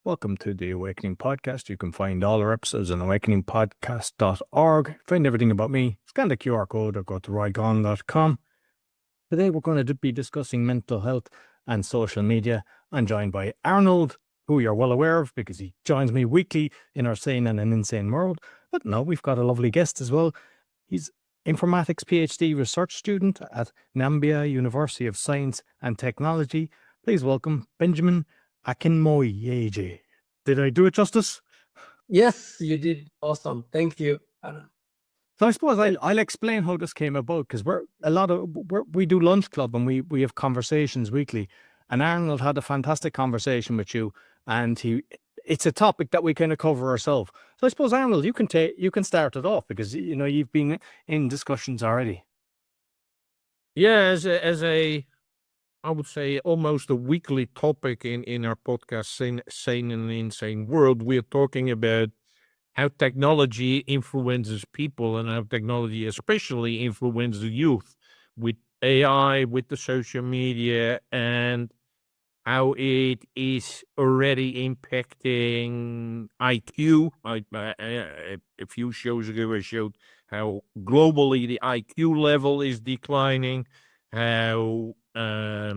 Welcome to the Awakening Podcast. You can find all our episodes on awakeningpodcast.org. Find everything about me. Scan the QR code or go to roygon.com. Today we're going to be discussing mental health and social media. I'm joined by Arnold, who you're well aware of because he joins me weekly in our Sane and an Insane World. But no, we've got a lovely guest as well. He's informatics PhD research student at Namibia University of Science and Technology. Please welcome Benjamin Akinmoyeje. Did I do it justice? Yes, you did. Awesome. Thank you, Anna. So I suppose I'll explain how this came about because we do lunch club and we have conversations weekly. And Arnold had a fantastic conversation with you, and it's a topic that we kind of cover ourselves. So I suppose Arnold, you can start it off because you've been in discussions already. Yeah, as a I would say almost a weekly topic in our podcast, Sane and Insane World, we're talking about how technology influences people and how technology especially influences the youth with AI, with the social media, and how it is already impacting IQ. A few shows ago, I showed how globally the IQ level is declining, how a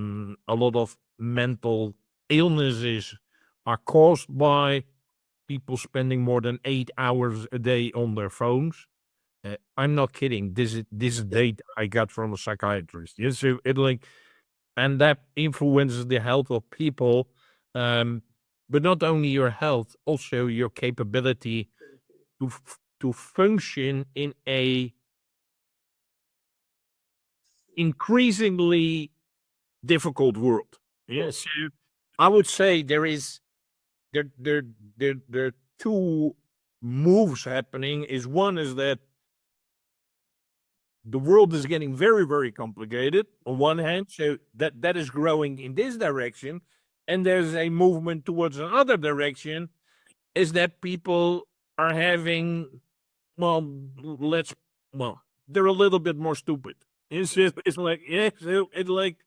lot of mental illnesses are caused by people spending more than 8 hours a day on their phones. I'm not kidding. This is data I got from a psychiatrist. Yes, so and that influences the health of people, but not only your health, also your capability to function in a increasingly difficult world. Yes, so I would say there are two moves happening. One is that the world is getting very, very complicated on one hand, so that is growing in this direction, and there's a movement towards another direction, is that people are having, they're a little bit more stupid. It's like, yeah, so it's like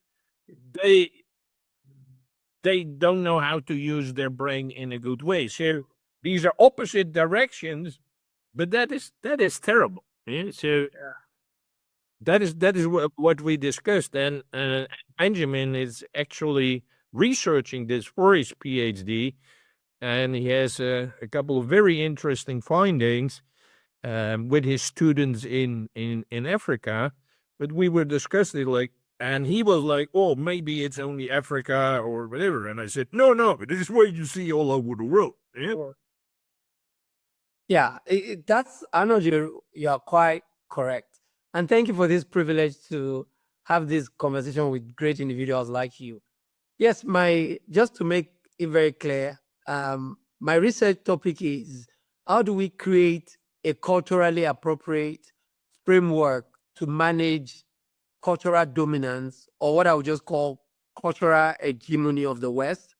they don't know how to use their brain in a good way. So these are opposite directions, but that is terrible. Yeah? So that is what we discussed, and Benjamin is actually researching this for his PhD, and he has a couple of very interesting findings with his students in Africa. But we were discussing and he was like, "Oh, maybe it's only Africa or whatever," and I said, "No, this is what you see all over the world." Yeah? Yeah, that's Arnold. You're quite correct, and thank you for this privilege to have this conversation with great individuals like you. Yes, just to make it very clear, my research topic is how do we create a culturally appropriate framework to manage cultural dominance, or what I would just call cultural hegemony of the West,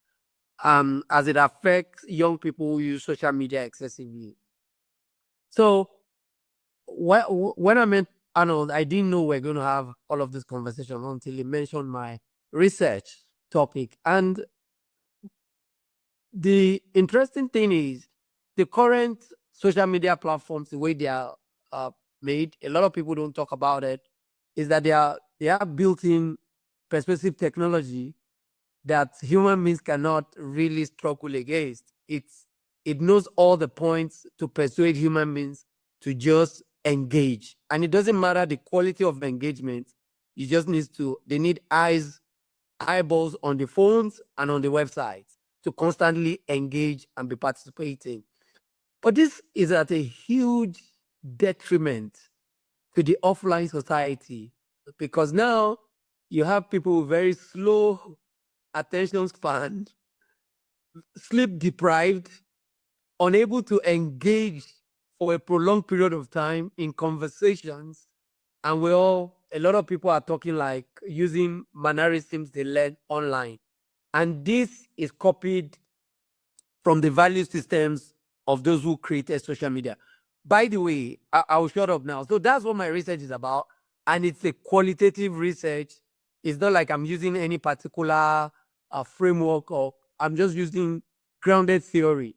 as it affects young people who use social media excessively. So when I met Arnold, I didn't know we're going to have all of this conversation until he mentioned my research topic. And the interesting thing is the current social media platforms, the way they are made, a lot of people don't talk about it, is that they are built-in persuasive technology that human beings cannot really struggle against. It knows all the points to persuade human beings to just engage. And it doesn't matter the quality of engagement. You just they need eyeballs on the phones and on the websites to constantly engage and be participating. But this is at a huge detriment to the offline society, because now you have people with very slow attention span, sleep deprived, unable to engage for a prolonged period of time in conversations. And a lot of people are talking like using mannerisms they learn online. And this is copied from the value systems of those who created social media. By the way, I will shut up now. So that's what my research is about. And it's a qualitative research. It's not like I'm using any particular framework, or I'm just using grounded theory.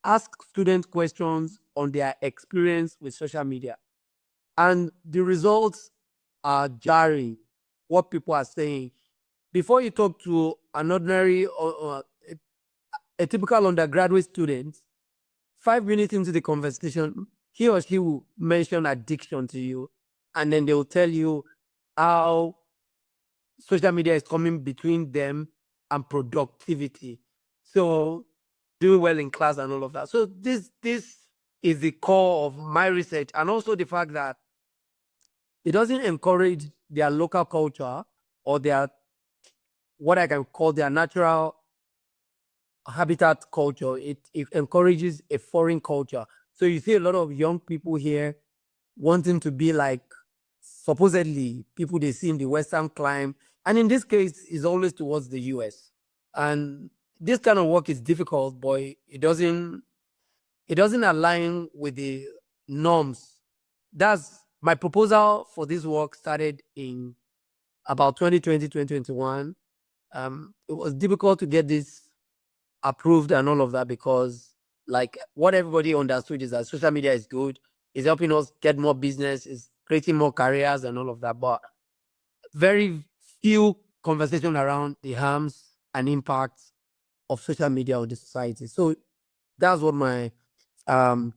Ask students questions on their experience with social media. And the results are jarring, what people are saying. Before you talk to an ordinary or a typical undergraduate student, 5 minutes into the conversation, he or she will mention addiction to you, and then they will tell you how social media is coming between them and productivity. So doing well in class and all of that. So this is the core of my research, and also the fact that it doesn't encourage their local culture or their, what I can call their natural habitat culture. It encourages a foreign culture. So you see a lot of young people here wanting to be like supposedly people they see in the Western climb. And in this case, it's always towards the US. And this kind of work is difficult, but it doesn't align with the norms. That's my proposal for this work started in about 2020, 2021. It was difficult to get this approved and all of that because like what everybody understood is that social media is good, it's helping us get more business, it's creating more careers and all of that. But very few conversation around the harms and impacts of social media on the society. So that's what my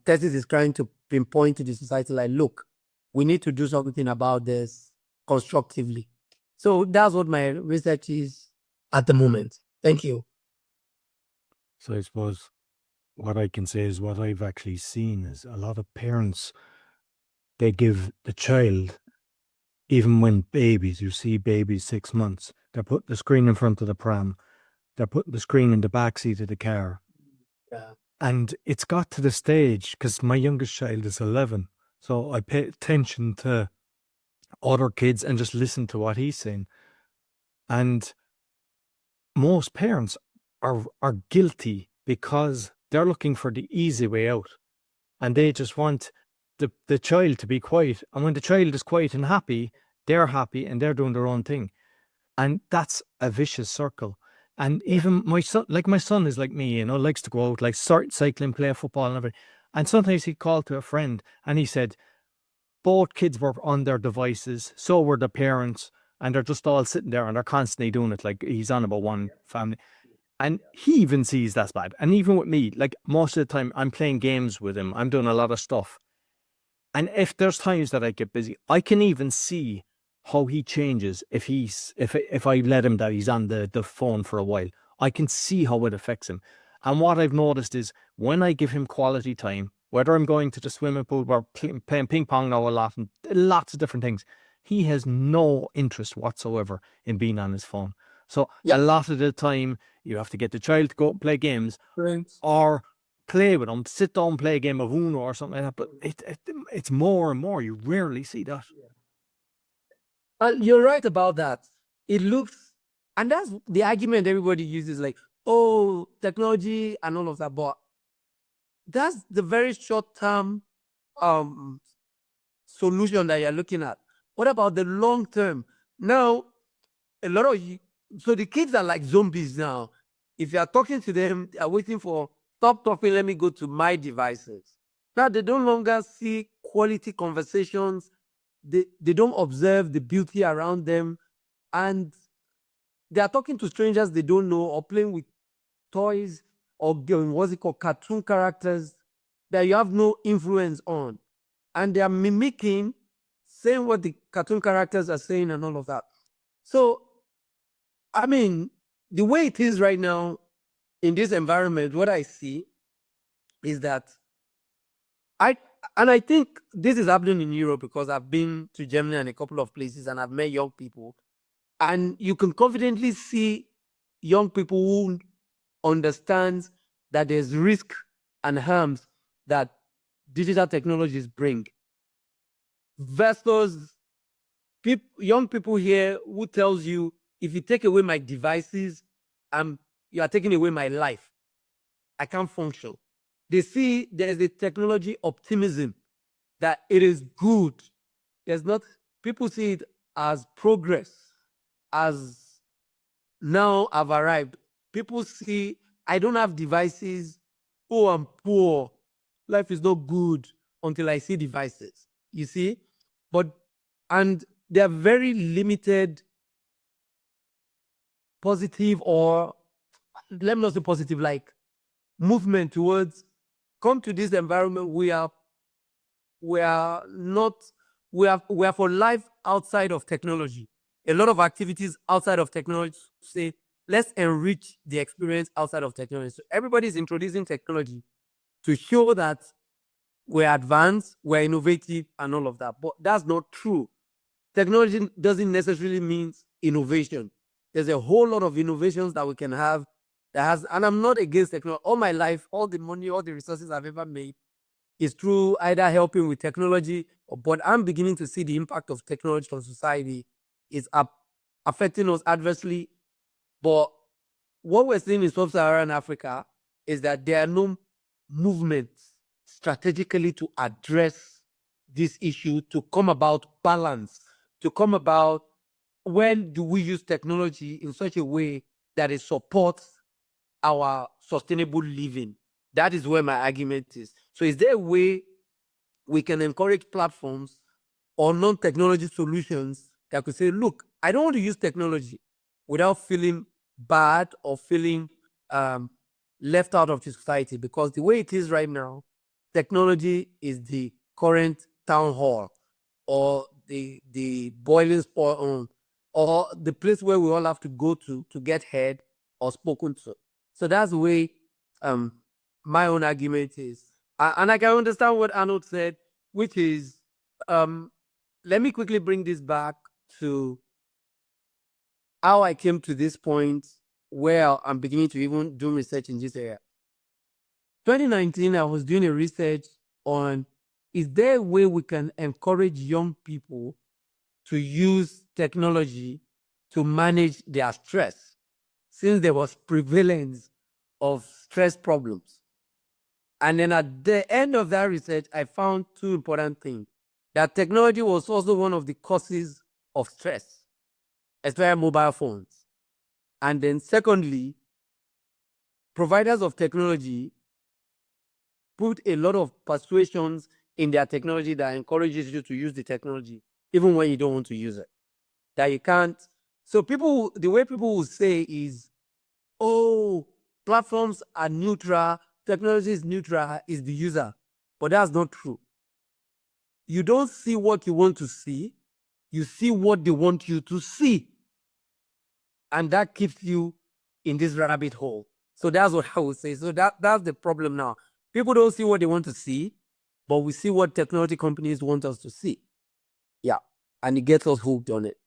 thesis is trying to pinpoint to the society. Like, look, we need to do something about this constructively. So that's what my research is at the moment. Thank you. So I suppose what I can say is what I've actually seen is a lot of parents, they give the child, even when babies, you see babies 6 months, they're putting the screen in front of the pram, they're putting the screen in the back seat of the car. Yeah. And it's got to the stage, because my youngest child is 11, so I pay attention to other kids and just listen to what he's saying. And most parents are guilty because they're looking for the easy way out, and they just want the child to be quiet. And when the child is quiet and happy, they're happy and they're doing their own thing. And that's a vicious circle. And even my son is like me, likes to go out, like start cycling, play football and everything. And sometimes he'd call to a friend and he said, both kids were on their devices, so were the parents, and they're just all sitting there and they're constantly doing it. Like he's on about one family. And he even sees that's bad. And even with me, like most of the time I'm playing games with him, I'm doing a lot of stuff. And if there's times that I get busy, I can even see how he changes if I let him that he's on the phone for a while. I can see how it affects him. And what I've noticed is when I give him quality time, whether I'm going to the swimming pool or playing ping pong now a lot and lots of different things, he has no interest whatsoever in being on his phone. So a lot of the time you have to get the child to go and play games or play with them, sit down and play a game of Uno or something like that. But it's more and more. You rarely see that. You're right about that. It looks, and that's the argument everybody uses, like, oh, technology and all of that. But that's the very short term solution that you're looking at. What about the long term? Now, a lot of so the kids are like zombies now. If you are talking to them, they are waiting for stop talking, let me go to my devices. Now they no longer see quality conversations. They don't observe the beauty around them, and they are talking to strangers they don't know or playing with toys or what's it called, cartoon characters that you have no influence on, and they are mimicking, saying what the cartoon characters are saying and all of that. So, I mean, the way it is right now in this environment, what I see is that I think this is happening in Europe because I've been to Germany and a couple of places and I've met young people, and you can confidently see young people who understand that there's risk and harms that digital technologies bring versus young people here who tells you, if you take away my devices, you are taking away my life. I can't function. They see there's a technology optimism, that it is good. There's not, people see it as progress, as now I've arrived. People see I don't have devices. Oh, I'm poor. Life is not good until I see devices. You see? And there are very limited positive, or let me not say positive, like movement towards come to this environment. We are for life outside of technology. A lot of activities outside of technology say, let's enrich the experience outside of technology. So everybody is introducing technology to show that we're advanced, we're innovative, and all of that. But that's not true. Technology doesn't necessarily mean innovation. There's a whole lot of innovations that we can have and I'm not against technology. All my life, all the money, all the resources I've ever made is through either helping with technology, but I'm beginning to see the impact of technology on society is affecting us adversely. But what we're seeing in sub-Saharan Africa is that there are no movements strategically to address this issue, to come about balance, to come about when do we use technology in such a way that it supports our sustainable living. That is where my argument is. So is there a way we can encourage platforms or non-technology solutions that could say, look, I don't want to use technology without feeling bad or feeling left out of the society? Because the way it is right now, technology is the current town hall or the boiling spot or the place where we all have to go to get heard or spoken to. So that's the way my own argument is. And I can understand what Arnold said, which is, let me quickly bring this back to how I came to this point where I'm beginning to even do research in this area. 2019, I was doing a research on, is there a way we can encourage young people to use technology to manage their stress, since there was prevalence of stress problems? And then at the end of that research, I found two important things. That technology was also one of the causes of stress, especially mobile phones. And then secondly, providers of technology put a lot of persuasions in their technology that encourages you to use the technology, even when you don't want to use it. That you can't. So the way people will say is, oh, platforms are neutral, technology is neutral, is the user. But that's not true. You don't see what you want to see, you see what they want you to see. And that keeps you in this rabbit hole. So that's what I would say. So that's the problem now. People don't see what they want to see, but we see what technology companies want us to see. Yeah. And it gets us hooked on it.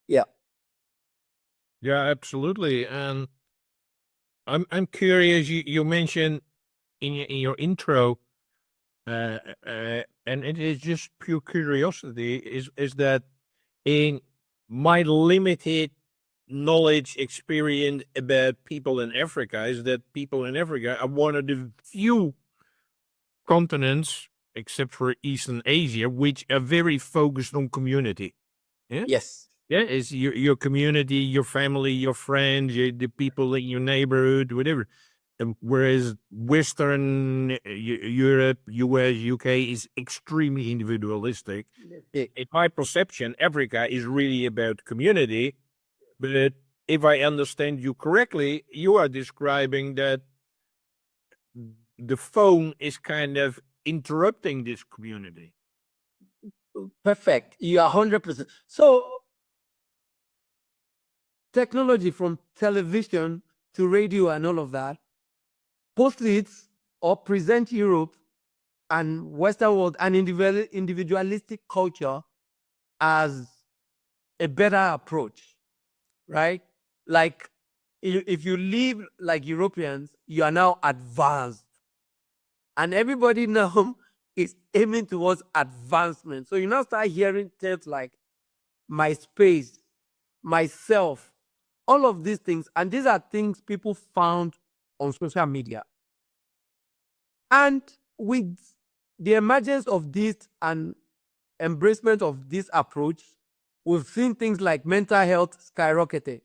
Yeah. Yeah, absolutely. And I'm curious. You mentioned in your intro, and it is just pure curiosity. Is that in my limited knowledge experience about people in Africa, is that people in Africa are one of the few continents, except for Eastern Asia, which are very focused on community. Yeah. Yes. Yeah, it's your community, your family, your friends, the people in your neighborhood, whatever. Whereas Western Europe, US, UK is extremely individualistic. In my perception, Africa is really about community. But if I understand you correctly, you are describing that the phone is kind of interrupting this community. Perfect. You are 100%. So technology, from television to radio and all of that, post-its or present Europe and Western world and individualistic culture as a better approach, right? Like, if you live like Europeans, you are now advanced. And everybody now is aiming towards advancement. So you now start hearing terms like my space, myself, all of these things. And these are things people found on social media. And with the emergence of this and embracement of this approach, we've seen things like mental health skyrocketed.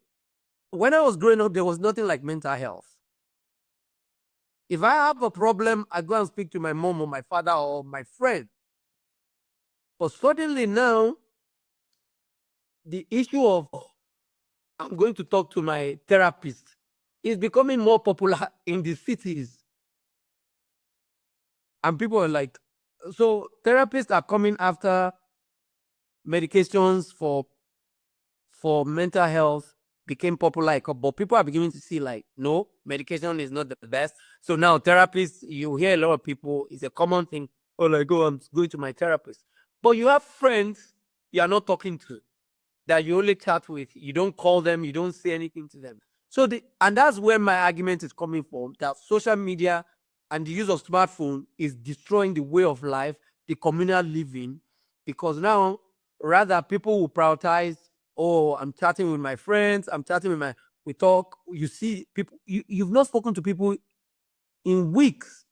When I was growing up, there was nothing like mental health. If I have a problem, I go and speak to my mom or my father or my friend. But suddenly now, the issue of I'm going to talk to my therapist is becoming more popular in the cities. And people are like, so therapists are coming after medications for mental health became popular, but people are beginning to see like, no, medication is not the best. So now therapists, you hear a lot of people, it's a common thing. Oh, like, oh, I'm going to my therapist. But you have friends you are not talking to, that you only chat with. You don't call them, you don't say anything to them. So and that's where my argument is coming from, that social media and the use of smartphone is destroying the way of life, the communal living, because now rather people will prioritize, oh, I'm chatting with my friends, we talk, you see people, you've not spoken to people in weeks,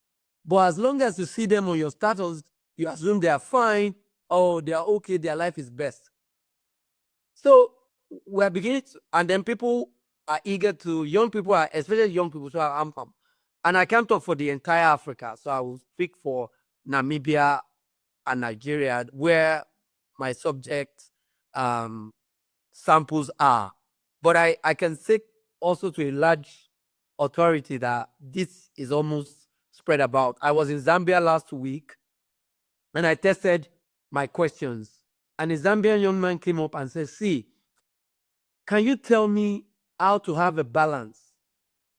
but as long as you see them on your status, you assume they are fine, oh, they are okay, their life is best. So we're beginning to, and then people are eager to, young people are, especially young people, so I'm from, and I can't talk for the entire Africa, so I will speak for Namibia and Nigeria, where my subject samples are. But I can say also to a large authority that this is almost spread about. I was in Zambia last week and I tested my questions. And a Zambian young man came up and said, see, can you tell me how to have a balance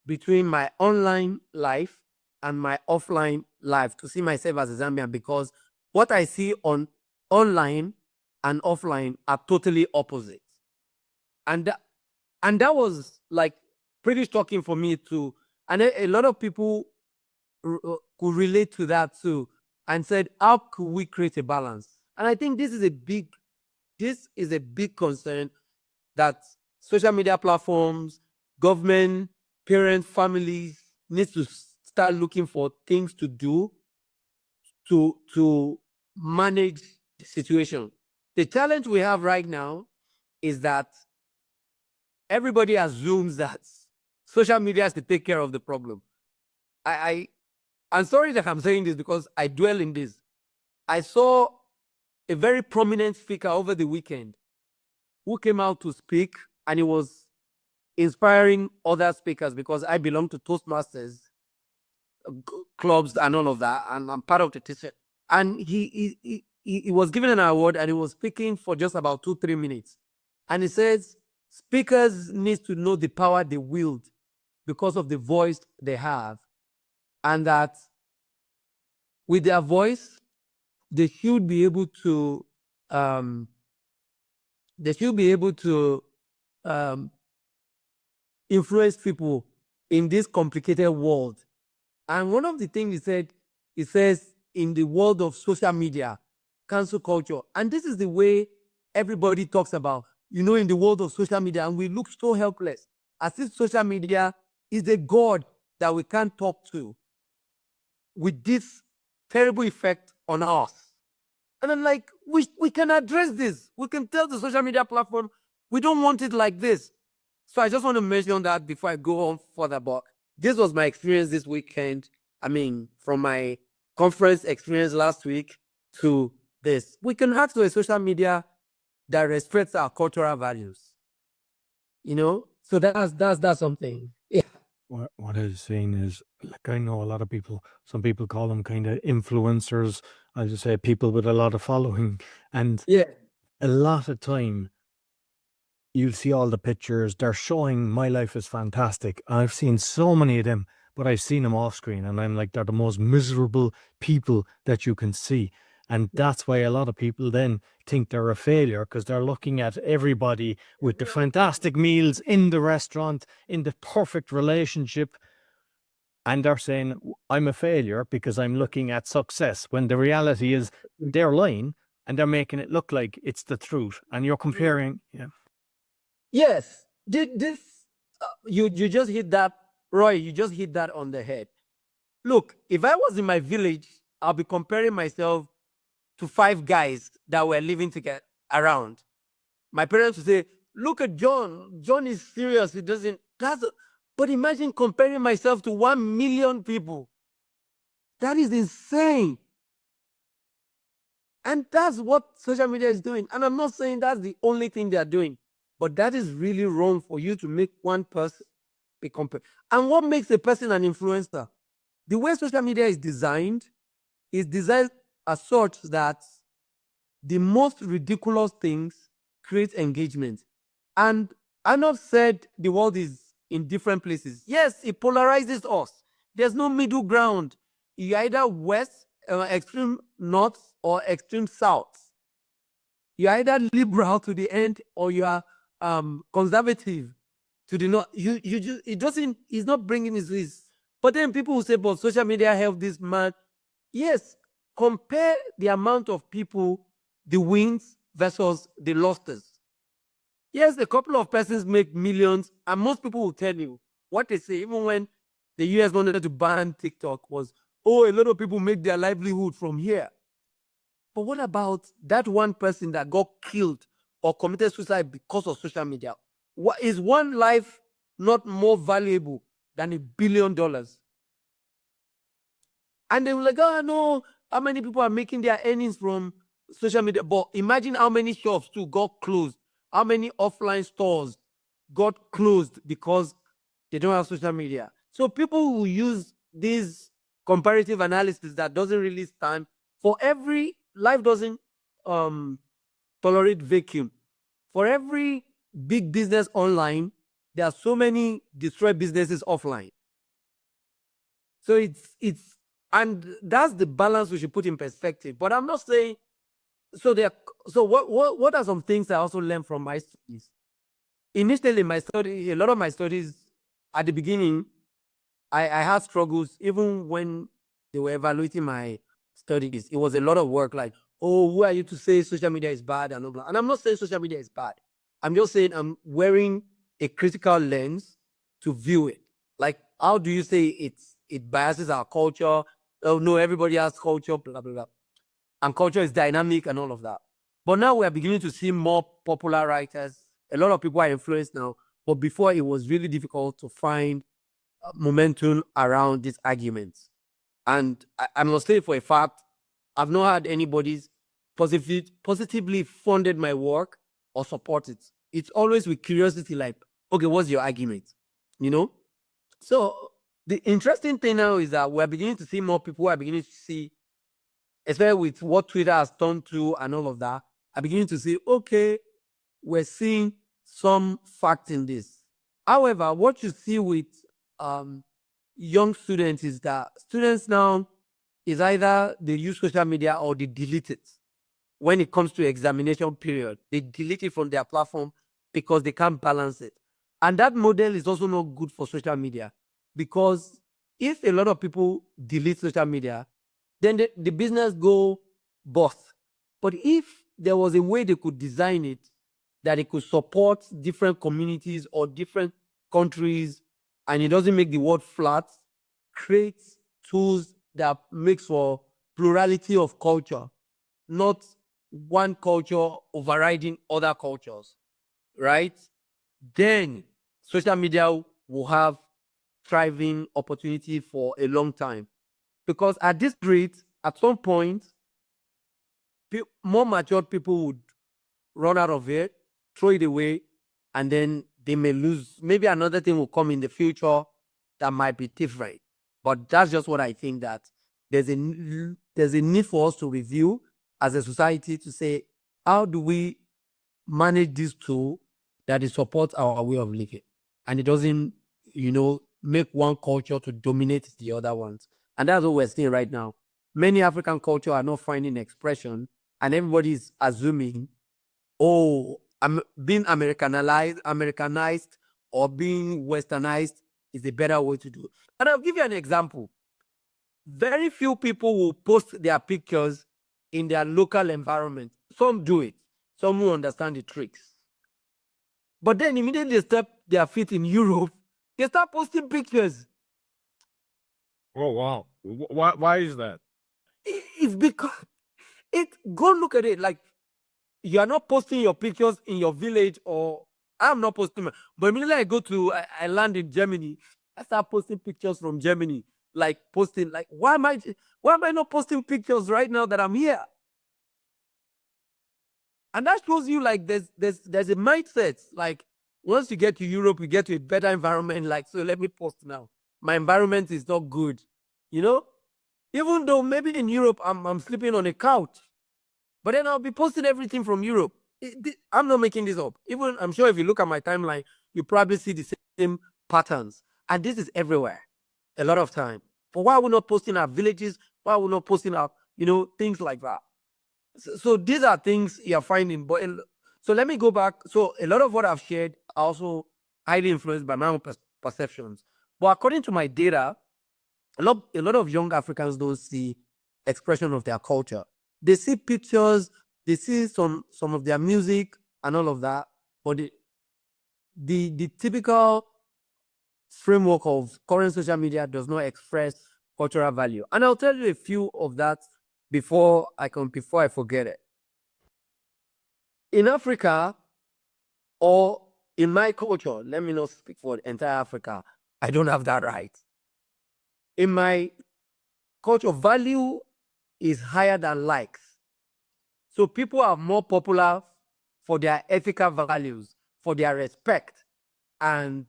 between my online life and my offline life to see myself as a Zambian? Because what I see on online and offline are totally opposite. And that was like pretty shocking for me too. And a lot of people could relate to that too, and said, how could we create a balance? And I think this is a big concern that social media platforms, government, parents, families need to start looking for things to do to manage the situation. The challenge we have right now is that everybody assumes that social media has to take care of the problem. I'm sorry that I'm saying this because I dwell in this. I saw a very prominent speaker over the weekend who came out to speak, and he was inspiring other speakers because I belong to Toastmasters clubs and all of that, and I'm part of the teacher. And he was given an award, and he was speaking for just about 2-3 minutes. And he says speakers need to know the power they wield because of the voice they have, and that with their voice they should be able to um, influence people in this complicated world. And one of the things he says in the world of social media, cancel culture, and this is the way everybody talks about, in the world of social media, and we look so helpless, as if social media is a god that we can't talk to with this terrible effect on us. And I'm like, we can address this. We can tell the social media platform, we don't want it like this. So I just want to mention that before I go on further. But this was my experience this weekend. I mean, from my conference experience last week to this. We can have to a social media that respects our cultural values. So that's something. Yeah. What I was saying is, like, I know a lot of people, some people call them kind of influencers. I just say people with a lot of following. And Yeah. a lot of time, you'll see all the pictures, they're showing my life is fantastic. I've seen so many of them, but I've seen them off screen, and I'm like, they're the most miserable people that you can see. And that's why a lot of people then think they're a failure, because they're looking at everybody with the fantastic meals in the restaurant, in the perfect relationship, and they're saying, I'm a failure because I'm looking at success, when the reality is they're lying and they're making it look like it's the truth. And you're comparing. Yeah. Yes, this you just hit that, Roy. You just hit that on the head. Look, if I was in my village, I'll be comparing myself to 5 guys that were living together around. My parents would say, "Look at John. John is serious. He doesn't." But imagine comparing myself to 1 million people. That is insane. And that's what social media is doing. And I'm not saying that's the only thing they're doing, but that is really wrong for you to make one person be compared. And what makes a person an influencer? The way social media is designed as such that the most ridiculous things create engagement. And Arnold said the world is in different places. Yes, it polarizes us. There's no middle ground. You're either west, extreme north, or extreme south. You're either liberal to the end, or you are conservative to the north. It's not bringing this. But then people will say, but social media helped this man. Yes, compare the amount of people, the wins versus the losses. Yes, a couple of persons make millions, and most people will tell you what they say, even when the US wanted to ban TikTok, was, oh, a lot of people make their livelihood from here. But what about that one person that got killed or committed suicide because of social media? What is one life not more valuable than $1 billion? And they were like, oh no, how many people are making their earnings from social media? But imagine how many shops too got closed, how many offline stores got closed because they don't have social media. So people who use this comparative analysis that doesn't really stand for every life doesn't tolerate vacuum. For every big business online, there are so many destroyed businesses offline. So it's and that's the balance we should put in perspective. But I'm not saying so. What are some things I also learned from my studies? Initially, a lot of my studies at the beginning, I had struggles even when they were evaluating my studies. It was a lot of work. Like, oh, who are you to say social media is bad and blah. And I'm not saying social media is bad. I'm just saying I'm wearing a critical lens to view it. Like, how do you say it biases our culture? Oh no, everybody has culture, blah blah blah. And culture is dynamic and all of that. But now we are beginning to see more popular writers. A lot of people are influenced now. But before, it was really difficult to find momentum around these arguments. And I must say for a fact, I've not had anybody's positively funded my work or support it. It's always with curiosity, like, okay, what's your argument? You know? So the interesting thing now is that we're beginning to see more people who are beginning to see, especially with what Twitter has done to and all of that, are beginning to see, okay, we're seeing some fact in this. However, what you see with young students is that students now is either they use social media or they delete it. When it comes to examination period, they delete it from their platform because they can't balance it. And that model is also not good for social media, because if a lot of people delete social media, then the business go bust. But if there was a way they could design it that it could support different communities or different countries, and it doesn't make the world flat, create tools that makes for plurality of culture, not one culture overriding other cultures, right? Then social media will have thriving opportunity for a long time. Because at this rate, at some point, more matured people would run out of it, throw it away, and then they may lose. Maybe another thing will come in the future that might be different. But that's just what I think, that there's a need for us to review as a society to say, how do we manage this tool that it supports our way of living, and it doesn't, make one culture to dominate the other ones. And that's what we're seeing right now. Many African cultures are not finding expression, and everybody is assuming, oh, being Americanized or being Westernized is a better way to do it. And I'll give you an example. Very few people will post their pictures in their local environment. Some do it. Some will understand the tricks. But then immediately they step their feet in Europe, they start posting pictures. Oh wow! Why is that? It's because go look at it. Like, you are not posting your pictures in your village, or I'm not posting. But immediately I go to, I land in Germany, I start posting pictures from Germany. Like posting, like, why am I not posting pictures right now that I'm here? And that shows you like there's a mindset. Like once you get to Europe, you get to a better environment. Like, so let me post now. My environment is not good. You know? Even though maybe in Europe I'm sleeping on a couch, but then I'll be posting everything from Europe. I'm not making this up. Even I'm sure if you look at my timeline, you probably see the same patterns. And this is everywhere, a lot of time. But why are we not posting our villages? Why are we not posting our, things like that? So these are things you're finding. But so let me go back. So a lot of what I've shared are also highly influenced by my own perceptions. But according to my data, a lot of young Africans don't see expression of their culture. They see pictures, they see some of their music and all of that, but the typical framework of current social media does not express cultural value. And I'll tell you a few of that before I forget it. In Africa, or in my culture, let me not speak for the entire Africa, I don't have that right. In my culture, value is higher than likes. So people are more popular for their ethical values, for their respect and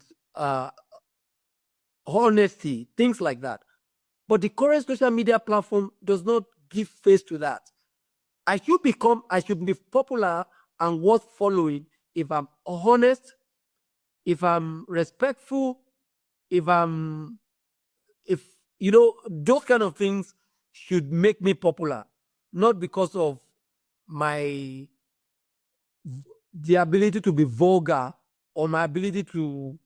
honesty, things like that. But the current social media platform does not give face to that. I should be popular and worth following if I'm honest, if I'm respectful, if those kind of things should make me popular, not because of the ability to be vulgar or my ability to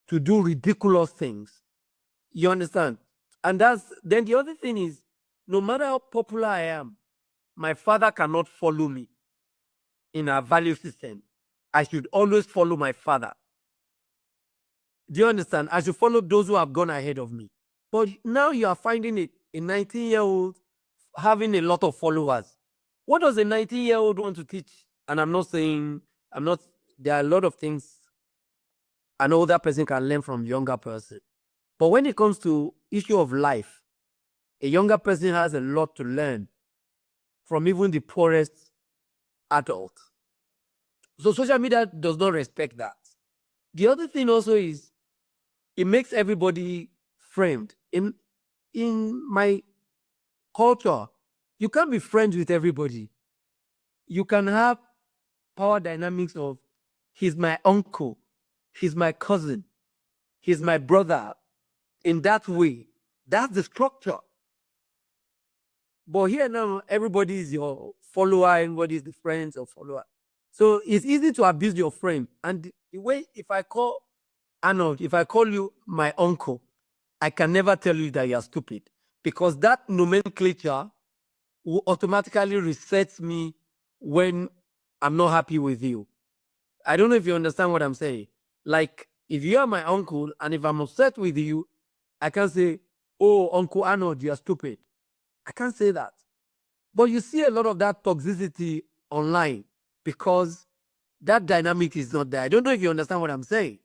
do ridiculous things. You understand? And then the other thing is, no matter how popular I am, my father cannot follow me in our value system. I should always follow my father. Do you understand? I should follow those who have gone ahead of me. But now you are finding it, a 19-year-old having a lot of followers. What does a 19-year-old want to teach? And there are a lot of things an older person can learn from a younger person. But when it comes to issue of life, a younger person has a lot to learn from even the poorest adult. So social media does not respect that. The other thing also is it makes everybody framed. In my culture, you can't be friends with everybody. You can have power dynamics of he's my uncle, he's my cousin, he's my brother. In that way, that's the structure. But here now, everybody is your follower, everybody is the friends or follower. So it's easy to abuse your friend. And the way, if I call Arnold, if I call you my uncle, I can never tell you that you're stupid, because that nomenclature will automatically reset me when I'm not happy with you. I don't know if you understand what I'm saying. Like, if you are my uncle and if I'm upset with you, I can say, oh, Uncle Arnold, you're stupid. I can't say that. But you see a lot of that toxicity online because that dynamic is not there. I don't know if you understand what I'm saying.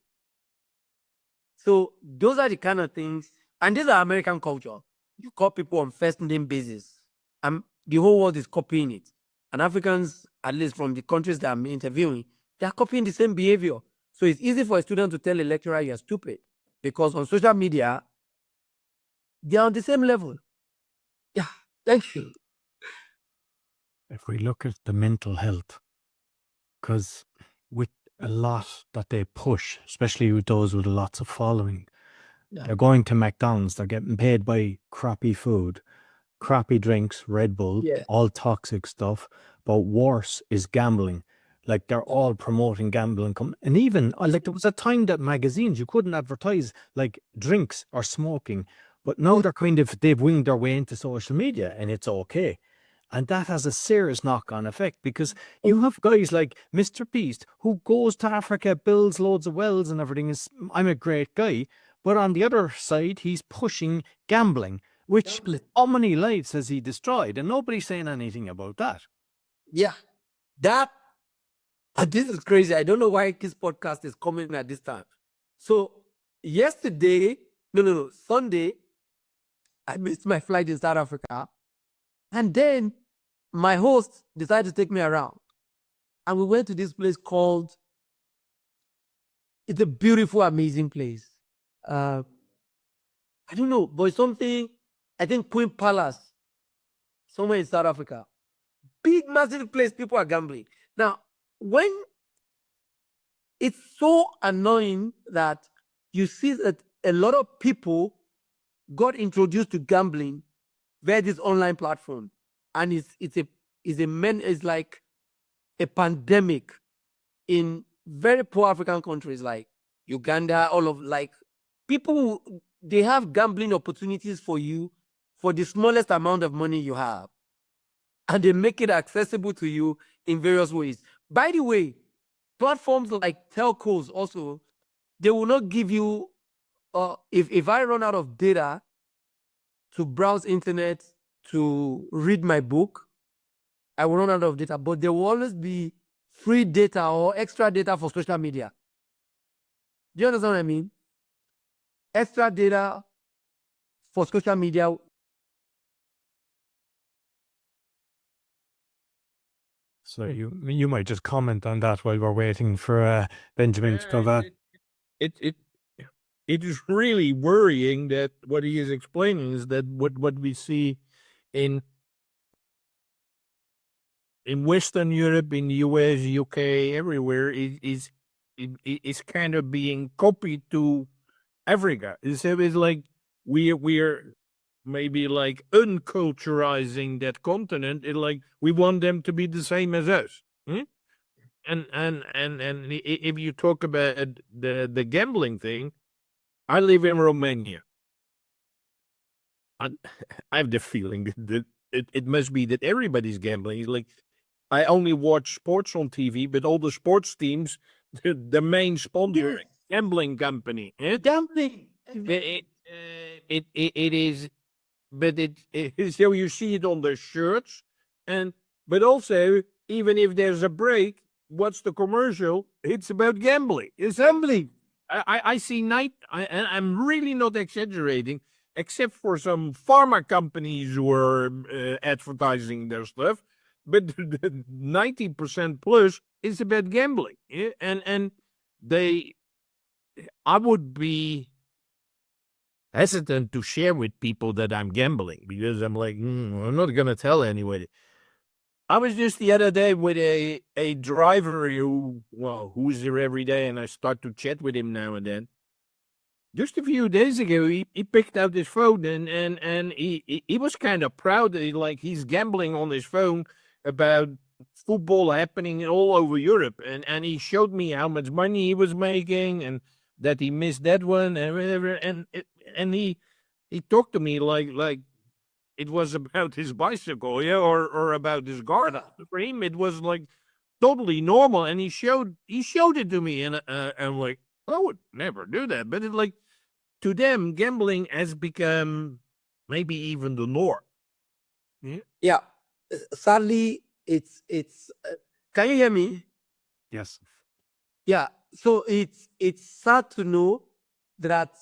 So those are the kind of things, and these are American culture. You call people on first name basis. The whole world is copying it. And Africans, at least from the countries that I'm interviewing, they are copying the same behavior. So it's easy for a student to tell a lecturer you're stupid, because on social media, they're on the same level. Yeah, thank you. If we look at the mental health, because with a lot that they push, especially with those with lots of following, they're going to McDonald's, they're getting paid by crappy food, crappy drinks, Red Bull, Yeah. all toxic stuff. But worse is gambling. Like, they're all promoting gambling. And even, like, there was a time that magazines, you couldn't advertise like drinks or smoking. But now they've winged their way into social media and it's okay. And that has a serious knock-on effect, because you have guys like Mr. Beast who goes to Africa, builds loads of wells and everything. I'm a great guy. But on the other side, he's pushing gambling, which how many lives has he destroyed? And nobody's saying anything about that. Yeah, that This is crazy. I don't know why this podcast is coming at this time. So Sunday, I missed my flight in South Africa. And then my host decided to take me around. And we went to this place called, it's a beautiful, amazing place. I don't know, but it's something, I think Queen Palace, somewhere in South Africa. Big, massive place, people are gambling. Now, when it's so annoying that you see that a lot of people got introduced to gambling via this online platform, and it's like a pandemic in very poor African countries like Uganda. People, they have gambling opportunities for you for the smallest amount of money you have, and they make it accessible to you in various ways. By the way, platforms like telcos also, they will not give you, if I run out of data to browse internet, to read my book, I will run out of data, but there will always be free data or extra data for social media. Do you understand what I mean? Extra data for social media. So you might just comment on that while we're waiting for Benjamin to come back. It is really worrying that what he is explaining is that what we see in Western Europe, in the US, UK, everywhere is kind of being copied to Africa. It's like we're maybe like unculturizing that continent. It like we want them to be the same as us. And if you talk about the gambling thing, I live in Romania. I have the feeling that it must be that everybody's gambling. Like, I only watch sports on TV, but all the sports teams, the main sponsor, gambling company. Gambling. It is, but so you see it on their shirts, but also even if there's a break, what's the commercial? It's about gambling. It's gambling. I see and I'm really not exaggerating, except for some pharma companies who are advertising their stuff, but 90% plus is about gambling. Yeah? And I would be hesitant to share with people that I'm gambling because I'm like, I'm not going to tell anybody. I was just the other day with a driver who's here every day, and I start to chat with him now and then. Just a few days ago, he picked out his phone and he was kind of proud that he's gambling on his phone about football happening all over Europe, and he showed me how much money he was making and that he missed that one and whatever, and he talked to me like it was about his bicycle, yeah, or about his garden. For him, it was like totally normal, and he showed it to me, and I'm like, I would never do that. But it's like, to them, gambling has become maybe even the norm. Yeah. Sadly, it's. Can you hear me? Yes. Yeah. So it's sad to know that,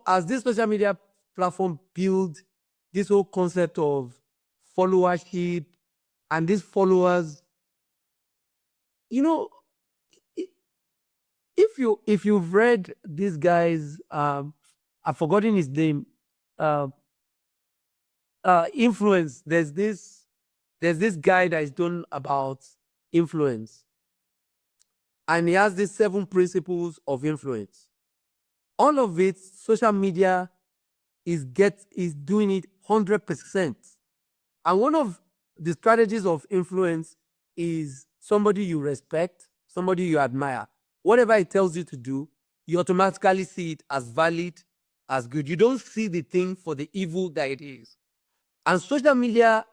as this social media platform build this whole concept of followership, and these followers, if you've read this guy's, I've forgotten his name, influence. There's this guy that is done about influence, and he has these 7 principles of influence. All of it, social media is doing it 100%. And one of the strategies of influence is somebody you respect, somebody you admire. Whatever it tells you to do, you automatically see it as valid, as good. You don't see the thing for the evil that it is. And social media,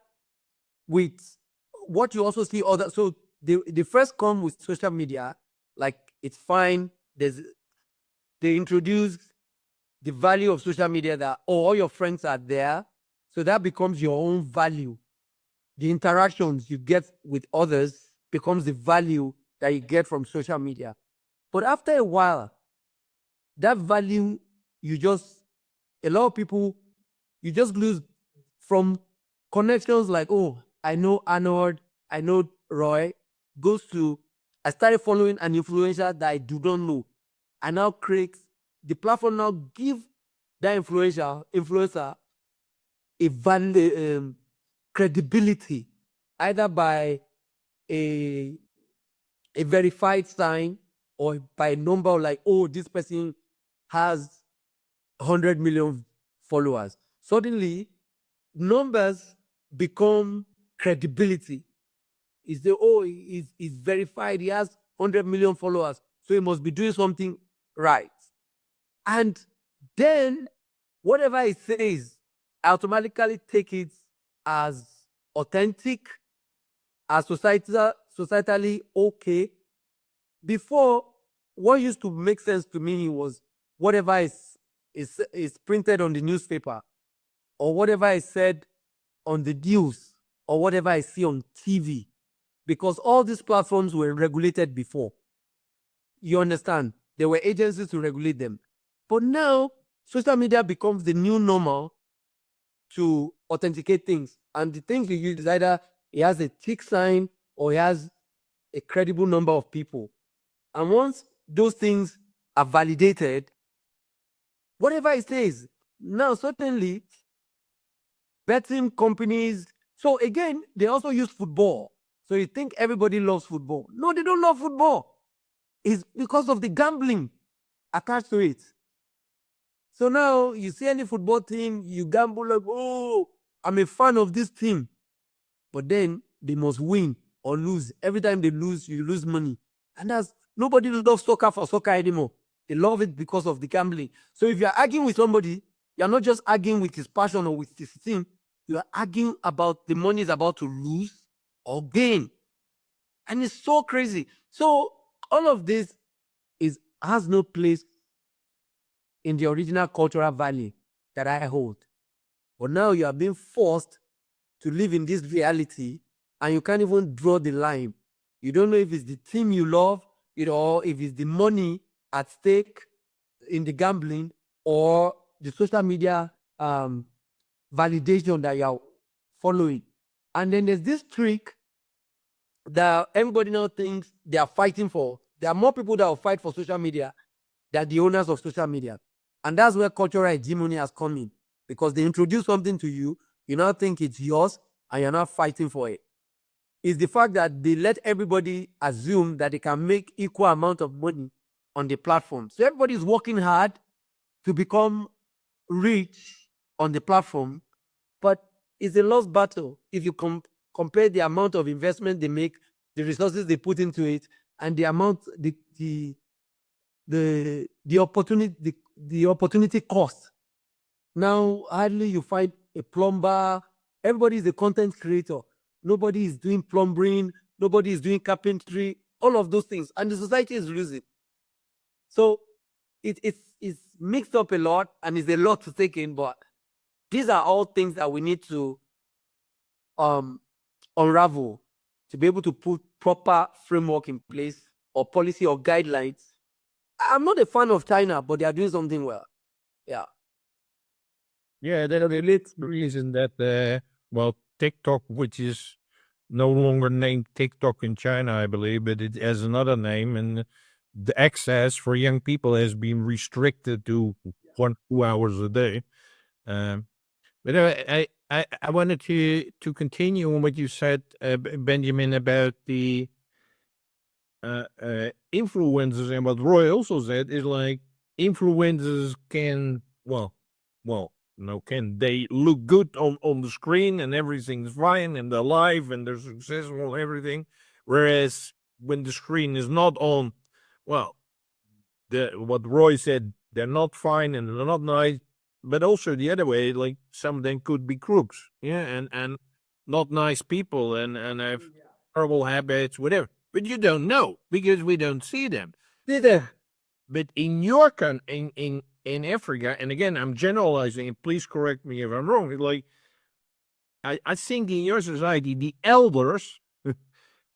with what you also see other, so the first come with social media, like, it's fine. They introduce the value of social media, that all your friends are there, so that becomes your own value. The interactions you get with others becomes the value that you get from social media. But after a while, that value, a lot of people, you just lose from connections like, oh, I know Arnold, I know Roy, goes to, I started following an influencer that I do not know. I now create, the platform now give that influencer a value, credibility, either by a verified sign or by a number like, oh, this person has 100 million followers. Suddenly, numbers become credibility. Is the he's verified, he has 100 million followers, so he must be doing something right. And then whatever he says, I automatically take it as authentic, as societally okay. Before, what used to make sense to me was whatever is printed on the newspaper, or whatever is said on the news, or whatever I see on TV, because all these platforms were regulated before. You understand? There were agencies to regulate them. But now, social media becomes the new normal to authenticate things. And the things you use is either it has a tick sign or it has a credible number of people. And once those things are validated, whatever it says, now certainly betting companies, so again, they also use football. So you think everybody loves football. No, they don't love football. It's because of the gambling attached to it. So now you see any football team, you gamble like, oh, I'm a fan of this team. But then they must win or lose. Every time they lose, you lose money. And nobody loves soccer for soccer anymore. They love it because of the gambling. So if you're arguing with somebody, you're not just arguing with his passion or with his team. You are arguing about the money is about to lose or gain. And it's so crazy. So all of this has no place in the original cultural value that I hold. But now you are being forced to live in this reality, and you can't even draw the line. You don't know if it's the team you love, or if it's the money at stake in the gambling, or the social media validation that you're following. And then there's this trick that everybody now thinks they are fighting for. There are more people that will fight for social media than the owners of social media. And that's where cultural hegemony has come in. Because they introduce something to you, you now think it's yours, and you're not fighting for it. It's the fact that they let everybody assume that they can make equal amount of money on the platform. So everybody's working hard to become rich on the platform, but it's a lost battle if you compare the amount of investment they make, the resources they put into it, and the amount, the opportunity cost. Now, hardly you find a plumber. Everybody is a content creator. Nobody is doing plumbing. Nobody is doing carpentry. All of those things, and the society is losing. So it's mixed up a lot, and it's a lot to take in. But these are all things that we need to unravel to be able to put proper framework in place, or policy or guidelines. I'm not a fan of China, but they are doing something well. Yeah. Yeah, that relates the reason that, TikTok, which is no longer named TikTok in China, I believe, but it has another name, and the access for young people has been restricted to 2 hours a day. But I wanted to continue on what you said, Benjamin, about the influencers, and what Roy also said is like influencers can they look good on the screen and everything's fine and they're live and they're successful and everything, whereas when the screen is not on, what Roy said, they're not fine and they're not nice. But also the other way, like some of them could be crooks, and not nice people and have horrible habits, whatever. But you don't know because we don't see them. But in your in Africa, and again, I'm generalizing, and please correct me if I'm wrong. Like I think in your society, the elders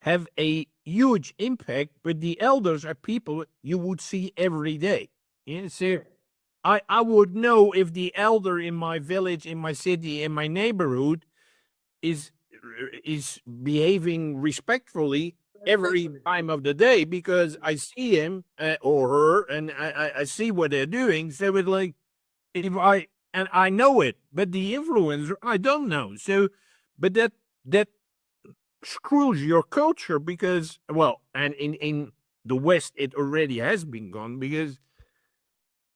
have a huge impact, but the elders are people you would see every day. Yeah, so I would know if the elder in my village, in my city, in my neighborhood is behaving respectfully every time of the day because I see him or her and I see what they're doing. So it's like if I know it, but the influencer I don't know. So, but that screws your culture because and in the West it already has been gone because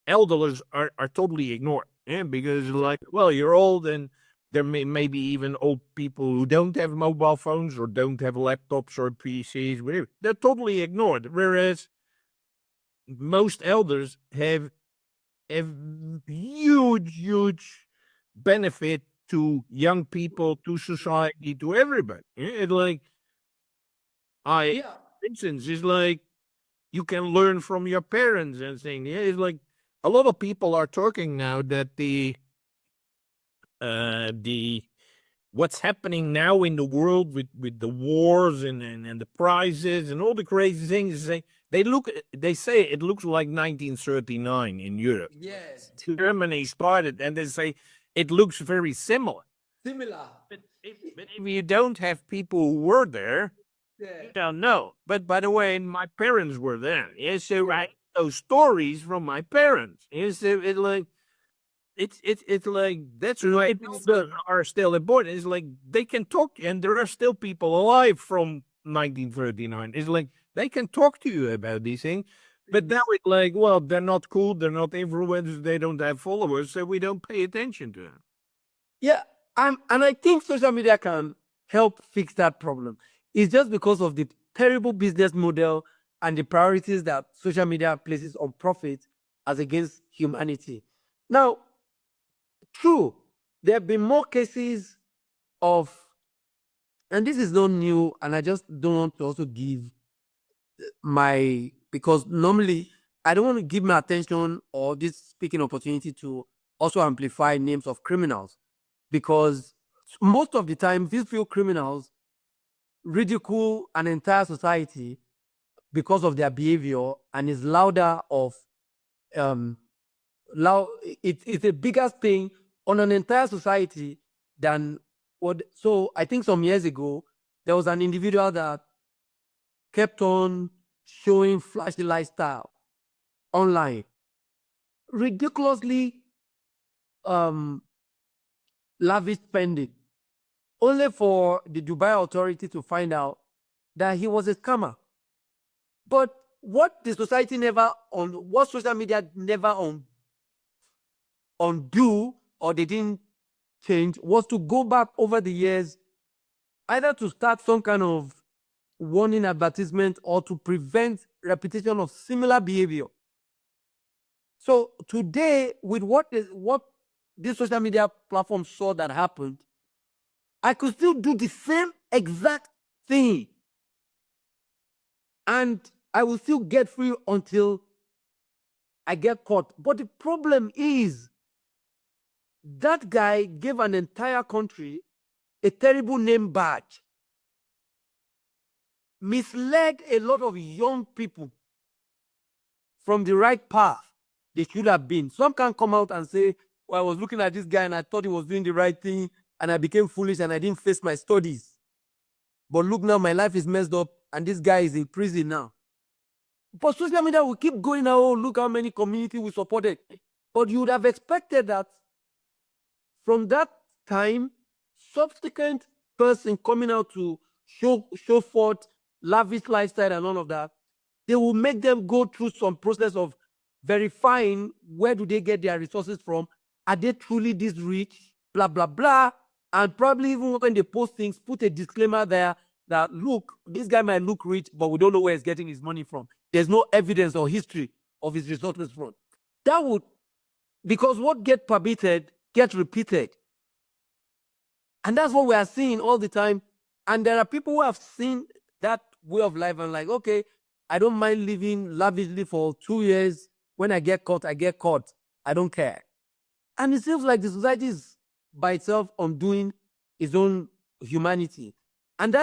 elders are totally ignored. Yeah, because like, well, you're old and there may be even old people who don't have mobile phones or don't have laptops or PCs, whatever. They're totally ignored. Whereas most elders have huge benefit to young people, to society, to everybody. Yeah, it like Yeah. for instance, it's like you can learn from your parents and things. Yeah, it's like a lot of people are talking now that the what's happening now in the world with the wars and the prices and all the crazy things they say it looks like 1939 in Europe. Yes. Germany started and they say it looks very similar. Similar. But if you don't have people who were there, Yeah. you don't know. But by the way, my parents were there. Yeah, so I know stories from my parents. Yeah, so it like it's like that's why elders are still important. It's like they can talk, and there are still people alive from 1939. It's like they can talk to you about these things. But now it's like, well, they're not cool, they're not influencers, they don't have followers, so we don't pay attention to them. Yeah. And I think social media can help fix that problem. It's just because of the terrible business model and the priorities that social media places on profit as against humanity. Now, true, there have been more cases of, and this is not new, and I just don't want to also give because normally I don't want to give my attention or this speaking opportunity to also amplify names of criminals because most of the time these few criminals ridicule an entire society because of their behavior and is louder of um loud it's a bigger thing on an entire society than what. So I think some years ago there was an individual that kept on showing flashy lifestyle online, ridiculously um lavish spending, only for the Dubai authority to find out that he was a scammer. But what the society never on what social media never undo or they didn't change was to go back over the years, either to start some kind of warning advertisement or to prevent repetition of similar behavior. So today, with what this social media platform saw that happened, I could still do the same exact thing, and I will still get free until I get caught. But the problem is that guy gave an entire country a terrible name badge, misled a lot of young people from the right path they should have been. Some can come out and say, well, I was looking at this guy and I thought he was doing the right thing and I became foolish and I didn't face my studies. But look now, my life is messed up and this guy is in prison now. But social media will keep going, oh, look how many communities we supported. But you would have expected that from that time, subsequent person coming out to show forth lavish lifestyle and all of that, they will make them go through some process of verifying where do they get their resources from. Are they truly this rich? Blah, blah, blah. And probably even when they post things, put a disclaimer there that, look, this guy might look rich, but we don't know where he's getting his money from. There's no evidence or history of his resources from. That would, because what gets permitted gets repeated. And that's what we are seeing all the time. And there are people who have seen that way of life and like, okay, I don't mind living lavishly for 2 years. When I get caught, I get caught. I don't care. And it seems like the society is by itself undoing its own humanity. And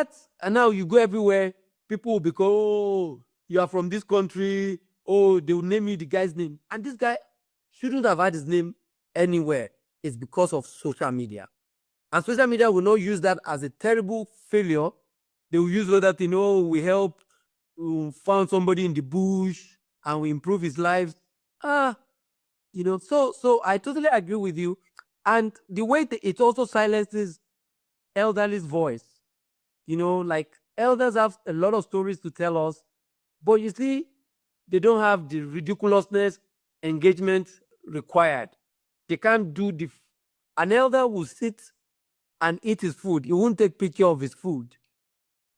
now you go everywhere, people will be called, oh, you are from this country, oh, they will name you the guy's name. And this guy shouldn't have had his name anywhere. It's because of social media. And social media will not use that as a terrible failure. They will use that, we help, we found somebody in the bush and we improve his life. So I totally agree with you. And the way it also silences elderly's voice. Like elders have a lot of stories to tell us, but you see, they don't have the ridiculousness engagement required. They can't do an elder will sit and eat his food. He won't take picture of his food.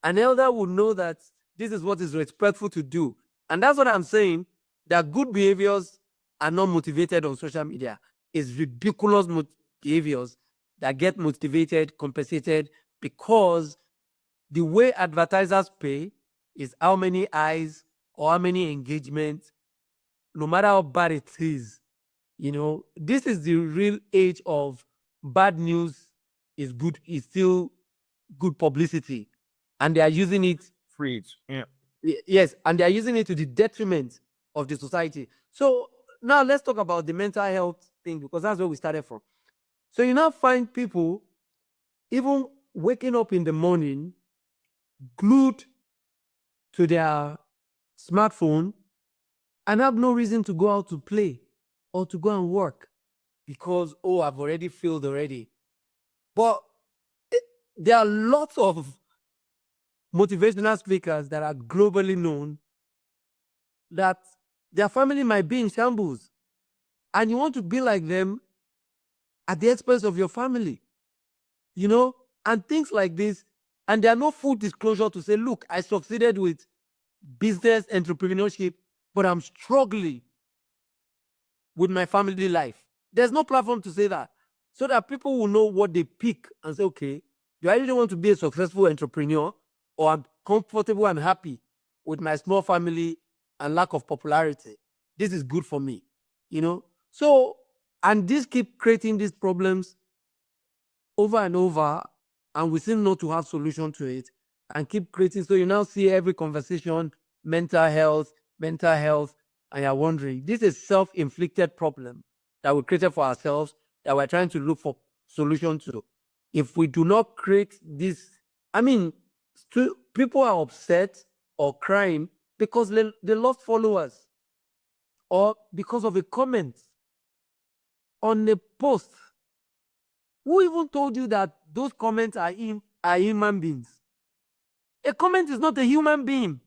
An elder will know that this is what is respectful to do. And that's what I'm saying, that good behaviors are not motivated on social media. It's ridiculous behaviors that get motivated, compensated, because the way advertisers pay is how many eyes or how many engagements, no matter how bad it is. This is the real age of bad news is still good publicity. And they are using it. Freeze. Yeah. Yes, and they are using it to the detriment of the society. So now let's talk about the mental health thing, because that's where we started from. So you now find people even waking up in the morning glued to their smartphone and have no reason to go out to play or to go and work because, I've already failed already. But there are lots of motivational speakers that are globally known that their family might be in shambles and you want to be like them at the expense of your family, and things like this. And there are no full disclosure to say, look, I succeeded with business entrepreneurship, but I'm struggling with my family life. There's no platform to say that, so that people will know what they pick and say, okay, do I really want to be a successful entrepreneur, or I'm comfortable and happy with my small family and lack of popularity? This is good for me, So, and this keep creating these problems over and over, and we seem not to have solution to it, and keep creating. So you now see every conversation, mental health, and you're wondering, this is self-inflicted problem that we created for ourselves, that we're trying to look for solution to. If we do not create this, people are upset or crying because they lost followers, or because of a comment on a post. Who even told you that those comments are human beings? A comment is not a human being.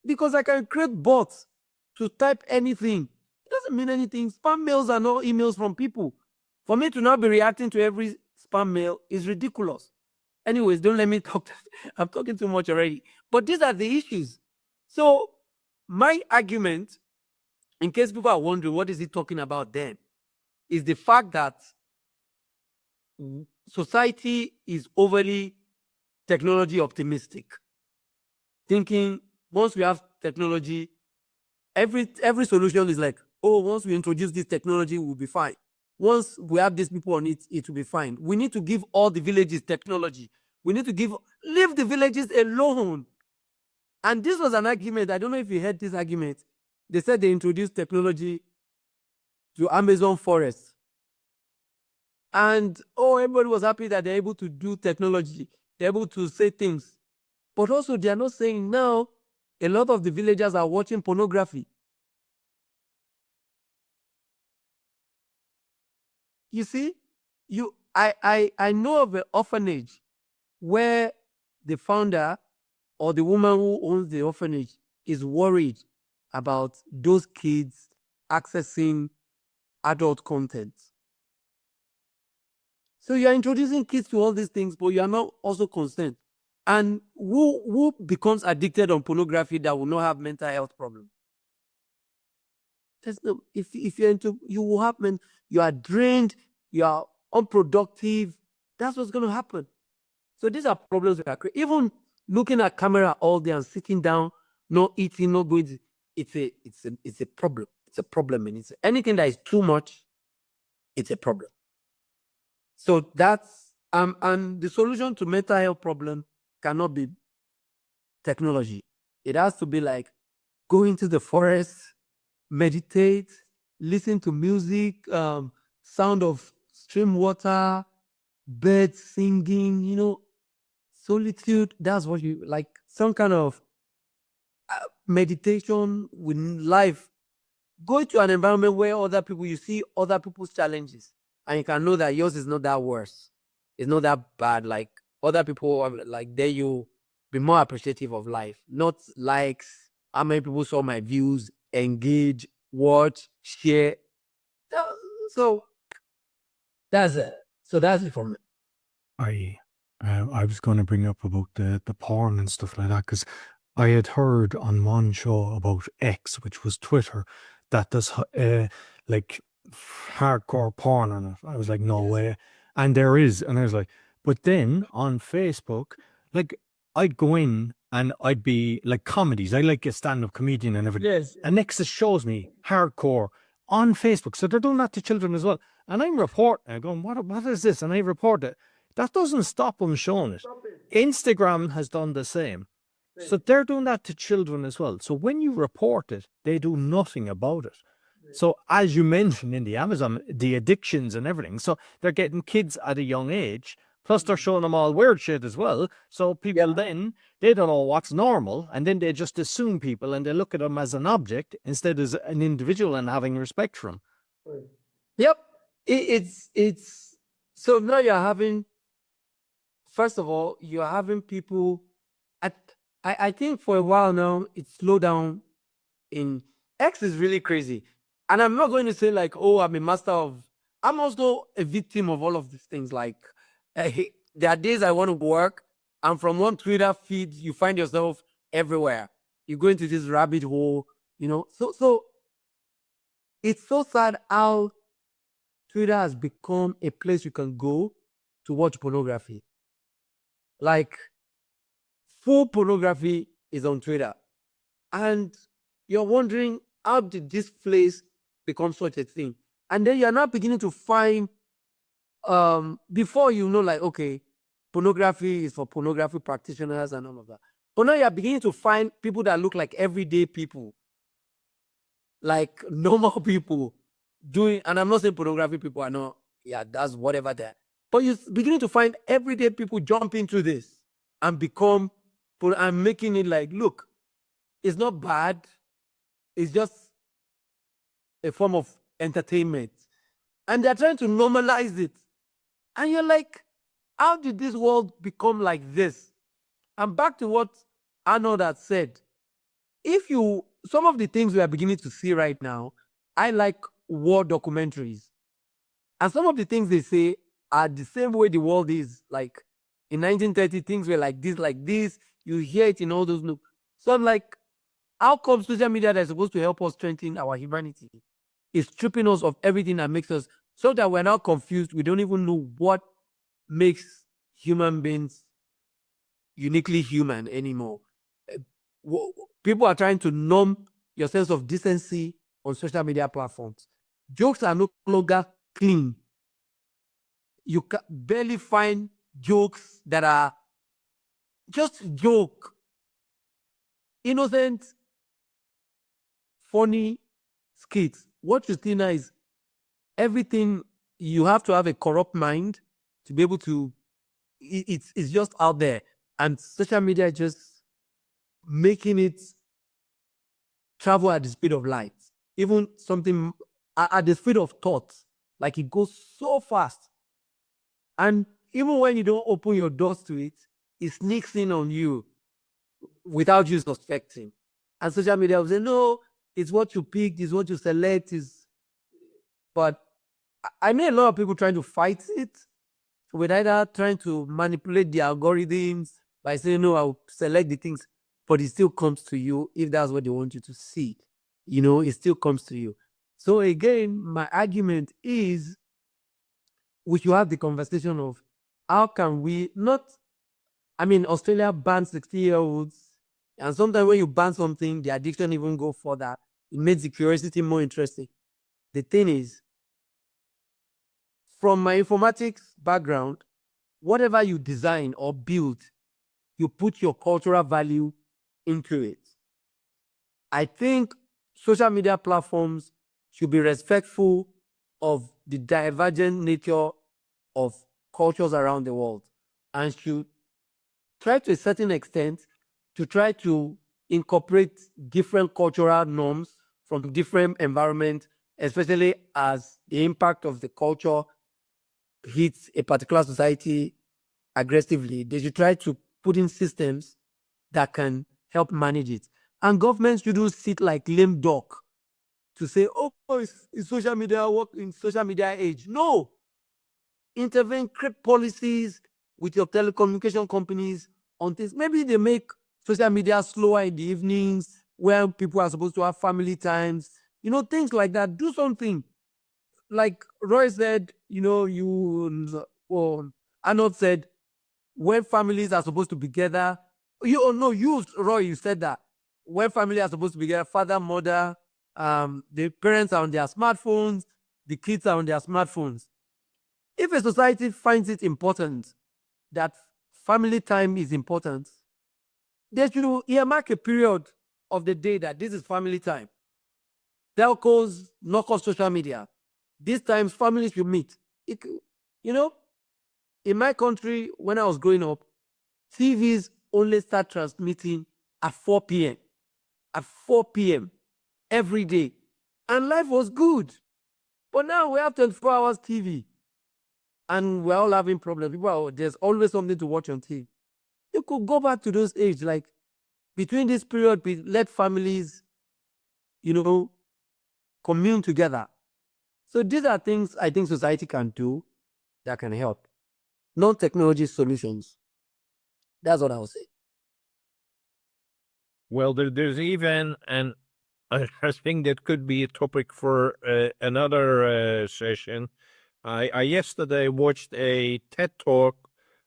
Because I can create bots to type anything. It doesn't mean anything. Spam mails are not emails from people. For me to not be reacting to every spam mail is ridiculous. Anyways, don't let me talk. I'm talking too much already. But these are the issues. So my argument, in case people are wondering what is he talking about then, is the fact that society is overly technology optimistic, thinking once we have technology, every solution is like, once we introduce this technology, we'll be fine. Once we have these people on it, it will be fine. We need to give all the villages technology. We need to leave the villages alone. And this was an argument. I don't know if you heard this argument. They said they introduced technology to Amazon forest. And everybody was happy that they're able to do technology. They're able to say things. But also they are not saying now a lot of the villagers are watching pornography. You see, I know of an orphanage where the founder or the woman who owns the orphanage is worried about those kids accessing adult content. So you are introducing kids to all these things, but you are not also concerned. And who becomes addicted on pornography that will not have mental health problems? There's no, if you're into, you will happen. You are drained. You are unproductive. That's what's going to happen. So these are problems we are creating. Even looking at camera all day and sitting down, not eating, not going to, it's a problem. It's a problem, and it's anything that is too much. It's a problem. So that's And the solution to mental health problem cannot be technology. It has to be like go into the forest, meditate, listen to music, sound of stream water, birds singing, solitude. That's what you like, some kind of meditation with life. Go to an environment where other people, you see other people's challenges, and you can know that yours is not that worse. It's not that bad. Like other people, like there you be more appreciative of life, not likes, how many people saw my views, engage, watch, share. So that's it. So that's it for me. I was going to bring up about the porn and stuff like that, because I had heard on one show about X, which was Twitter, that there's like hardcore porn on it. I was like, no Yes. way. And there is. And I was like, but then on Facebook, like I'd go in and I'd be like comedies. I like a stand-up comedian and everything. Yes. And next it shows me hardcore on Facebook. So they're doing that to children as well. And I'm reporting, I'm going, what is this? And I report it. That doesn't stop them showing it. Instagram has done the same. So they're doing that to children as well. So when you report it, they do nothing about it. So as you mentioned in the Amazon, the addictions and everything. So they're getting kids at a young age. Plus they're showing them all weird shit as well. So people then, they don't know what's normal. And then they just assume people and they look at them as an object instead as an individual and having respect for them. Yep. It's so now you're having, first of all, you're having people I think for a while now it's slowed down. In X is really crazy. And I'm not going to say like, oh, I'm a master of, I'm also a victim of all of these things. Like there are days I want to work, and from one Twitter feed, you find yourself everywhere. You go into this rabbit hole, So it's so sad how Twitter has become a place you can go to watch pornography. Like full pornography is on Twitter. And you're wondering, how did this place become such a thing? And then you're now beginning to find, before like, okay, pornography is for pornography practitioners and all of that. But now you're beginning to find people that look like everyday people, like normal people doing, and I'm not saying pornography people are not, that's whatever they're. But you're beginning to find everyday people jump into this and become, and making it like, look, it's not bad. It's just a form of entertainment. And they're trying to normalize it. And you're like, how did this world become like this? And back to what Arnold had said. Some of the things we are beginning to see right now, I like war documentaries. And some of the things they say are the same way the world is. Like in 1930, things were like this. You hear it in all those. So I'm like, how come social media that is supposed to help us strengthen our humanity is stripping us of everything that makes us, so that we're now confused? We don't even know what makes human beings uniquely human anymore. People are trying to numb your sense of decency on social media platforms. Jokes are no longer clean. You can barely find jokes that are just joke, innocent, funny skits. What you see now is everything. You have to have a corrupt mind to be able to. It's just out there, and social media is just making it travel at the speed of light. Even something at the speed of thought, like it goes so fast. And even when you don't open your doors to it, it sneaks in on you without you suspecting. And social media will say, no, it's what you picked, it's what you select. But I know a lot of people trying to fight it with either trying to manipulate the algorithms by saying, no, I'll select the things, but it still comes to you if that's what they want you to see. It still comes to you. So again, my argument is we should have the conversation of how can we not, Australia bans 16-year-olds, and sometimes when you ban something, the addiction even go further. It makes the curiosity more interesting. The thing is, from my informatics background, whatever you design or build, you put your cultural value into it. I think social media platforms should be respectful of the divergent nature of cultures around the world and should try to a certain extent to try to incorporate different cultural norms from different environments, especially as the impact of the culture hits a particular society aggressively. They should try to put in systems that can help manage it. And governments shouldn't sit like lame duck to say, oh, it's social media work in social media age. No. Intervene, create policies with your telecommunication companies on things. Maybe they make social media slower in the evenings where people are supposed to have family times. Things like that. Do something. Like Roy said, Arnold said, when families are supposed to be together, Roy, you said that. When families are supposed to be together, father, mother, the parents are on their smartphones, the kids are on their smartphones. If a society finds it important that family time is important, they should earmark a period of the day that this is family time. Telcos, knock off social media. These times, families will meet. In my country, when I was growing up, TVs only start transmitting at 4 p.m. At 4 p.m. every day. And life was good. But now we have 24 hours TV. And we're all having problems. There's always something to watch on TV. You could go back to those age, like between this period, let families, commune together. So these are things I think society can do that can help. Non-technology solutions. That's what I would say. Well, there's even I think that could be a topic for another session. I yesterday watched a TED talk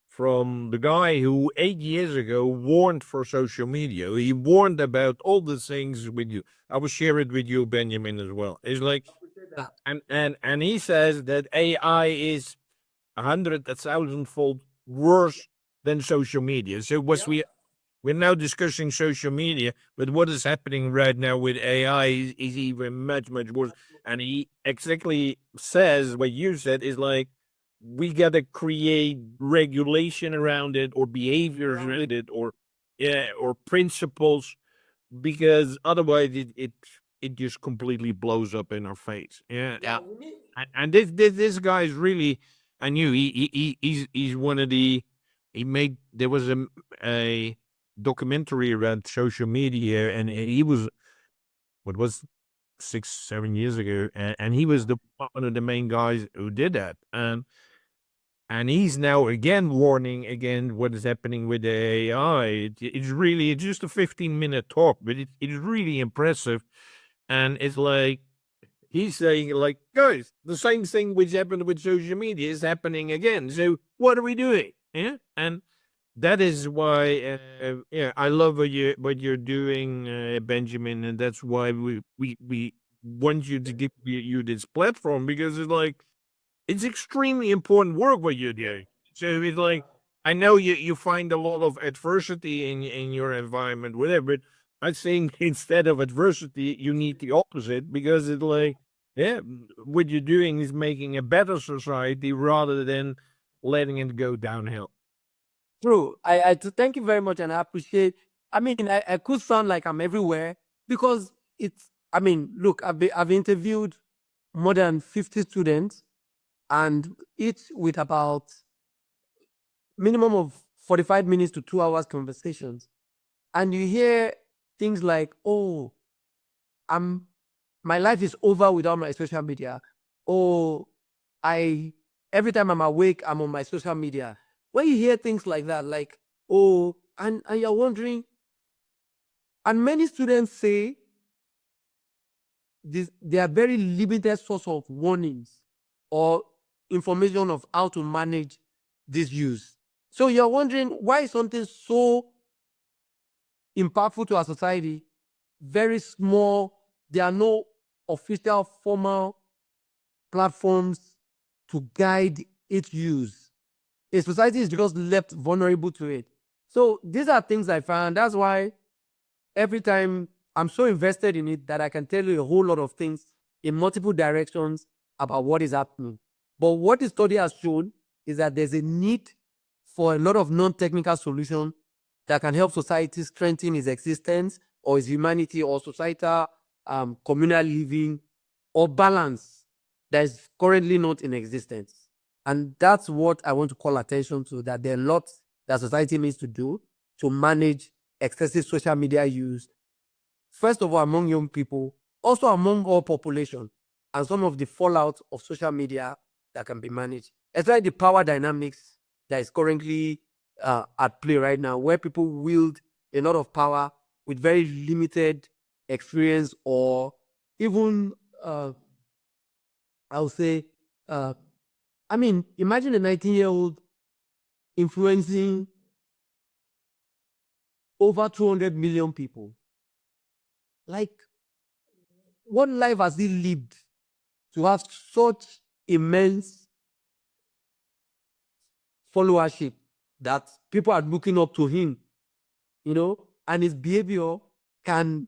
from the guy who 8 years ago warned for social media. He warned about all the things with you. I will share it with you, Benjamin, as well. It's like, and he says that AI is 100,000-fold worse than social media. So we're now discussing social media, but what is happening right now with AI is even much, much worse. And he exactly says what you said is like, we got to create regulation around it or behaviors around it or principles, because otherwise it just completely blows up in our face. Yeah. And this guy is really, I knew he's one of the, there was a documentary around social media, and he was, what was 6-7 years ago, and he was one of the main guys who did that, and he's now again warning again what is happening with the AI. It's just a 15-minute talk, but it's really impressive, and it's like he's saying, like, guys, the same thing which happened with social media is happening again. So what are we doing? Yeah, and that is why, I love what you're doing, Benjamin, and that's why we want you to give you this platform, because it's like it's extremely important work what you're doing. So it's like, I know you find a lot of adversity in your environment, whatever. But I think instead of adversity, you need the opposite, because it's like, what you're doing is making a better society rather than letting it go downhill. True. I thank you very much, and I appreciate. I could sound like I'm everywhere because look, I've interviewed more than 50 students, and each with about minimum of 45 minutes to 2 hours conversations, and you hear things like, "Oh, my life is over without my social media." "Oh, every time I'm awake, I'm on my social media." When you hear things like that, like, "Oh," and you're wondering, and many students say there are very limited source of warnings or information of how to manage this use. So you're wondering why something so impactful to our society, very small, there are no official formal platforms to guide its use. a society is just left vulnerable to it. So these are things I found. That's why every time I'm so invested in it that I can tell you a whole lot of things in multiple directions about what is happening. But what the study has shown is that there's a need for a lot of non-technical solutions that can help society strengthen its existence or its humanity or societal communal living or balance that is currently not in existence. And that's what I want to call attention to, that there are lots that society needs to do to manage excessive social media use, first of all, among young people, also among all population, and some of the fallout of social media that can be managed. Especially the power dynamics that is currently at play right now, where people wield a lot of power with very limited experience, or even, I would say, I mean, imagine a 19-year-old influencing over 200 million people. Like, what life has he lived to have such immense followership that people are looking up to him, and his behavior can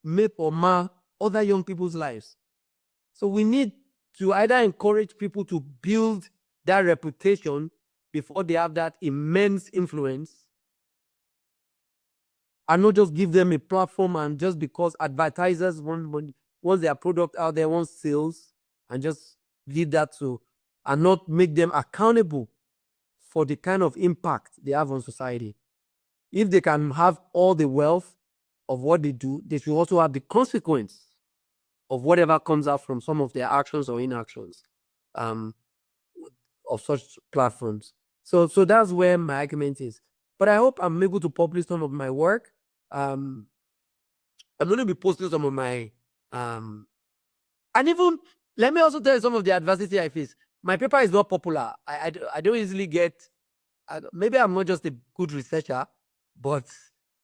make or mar other young people's lives. So we need to either encourage people to build that reputation before they have that immense influence, and not just give them a platform, and just because advertisers want their product out there, want sales, and just leave that to, and not make them accountable for the kind of impact they have on society. If they can have all the wealth of what they do, they should also have the consequence of whatever comes out from some of their actions or inactions of such platforms. So that's where my argument is. But I hope I'm able to publish some of my work. I'm going to be posting some of my and even, let me also tell you some of the adversity I face. My paper is not popular. I don't easily get, maybe I'm not just a good researcher, but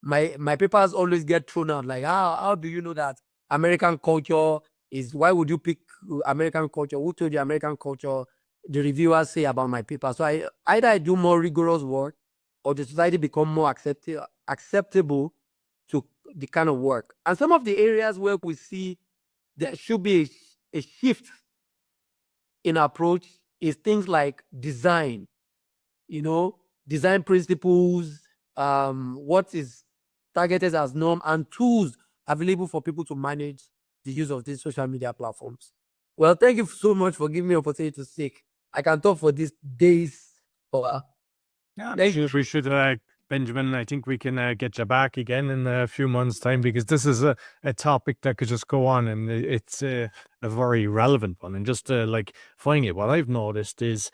my papers always get thrown out. Like, how do you know that American culture is, why would you pick American culture? Who told you American culture? The reviewers say about my paper. So either I do more rigorous work, or the society become more acceptable to the kind of work. And some of the areas where we see there should be a shift in approach is things like design, design principles, what is targeted as norm, and tools available for people to manage the use of these social media platforms. Well, thank you so much for giving me an opportunity to speak. I can talk for these days. We should, Benjamin, I think we can get you back again in a few months' time, because this is a topic that could just go on, and it's a very relevant one. And just like finally, what I've noticed is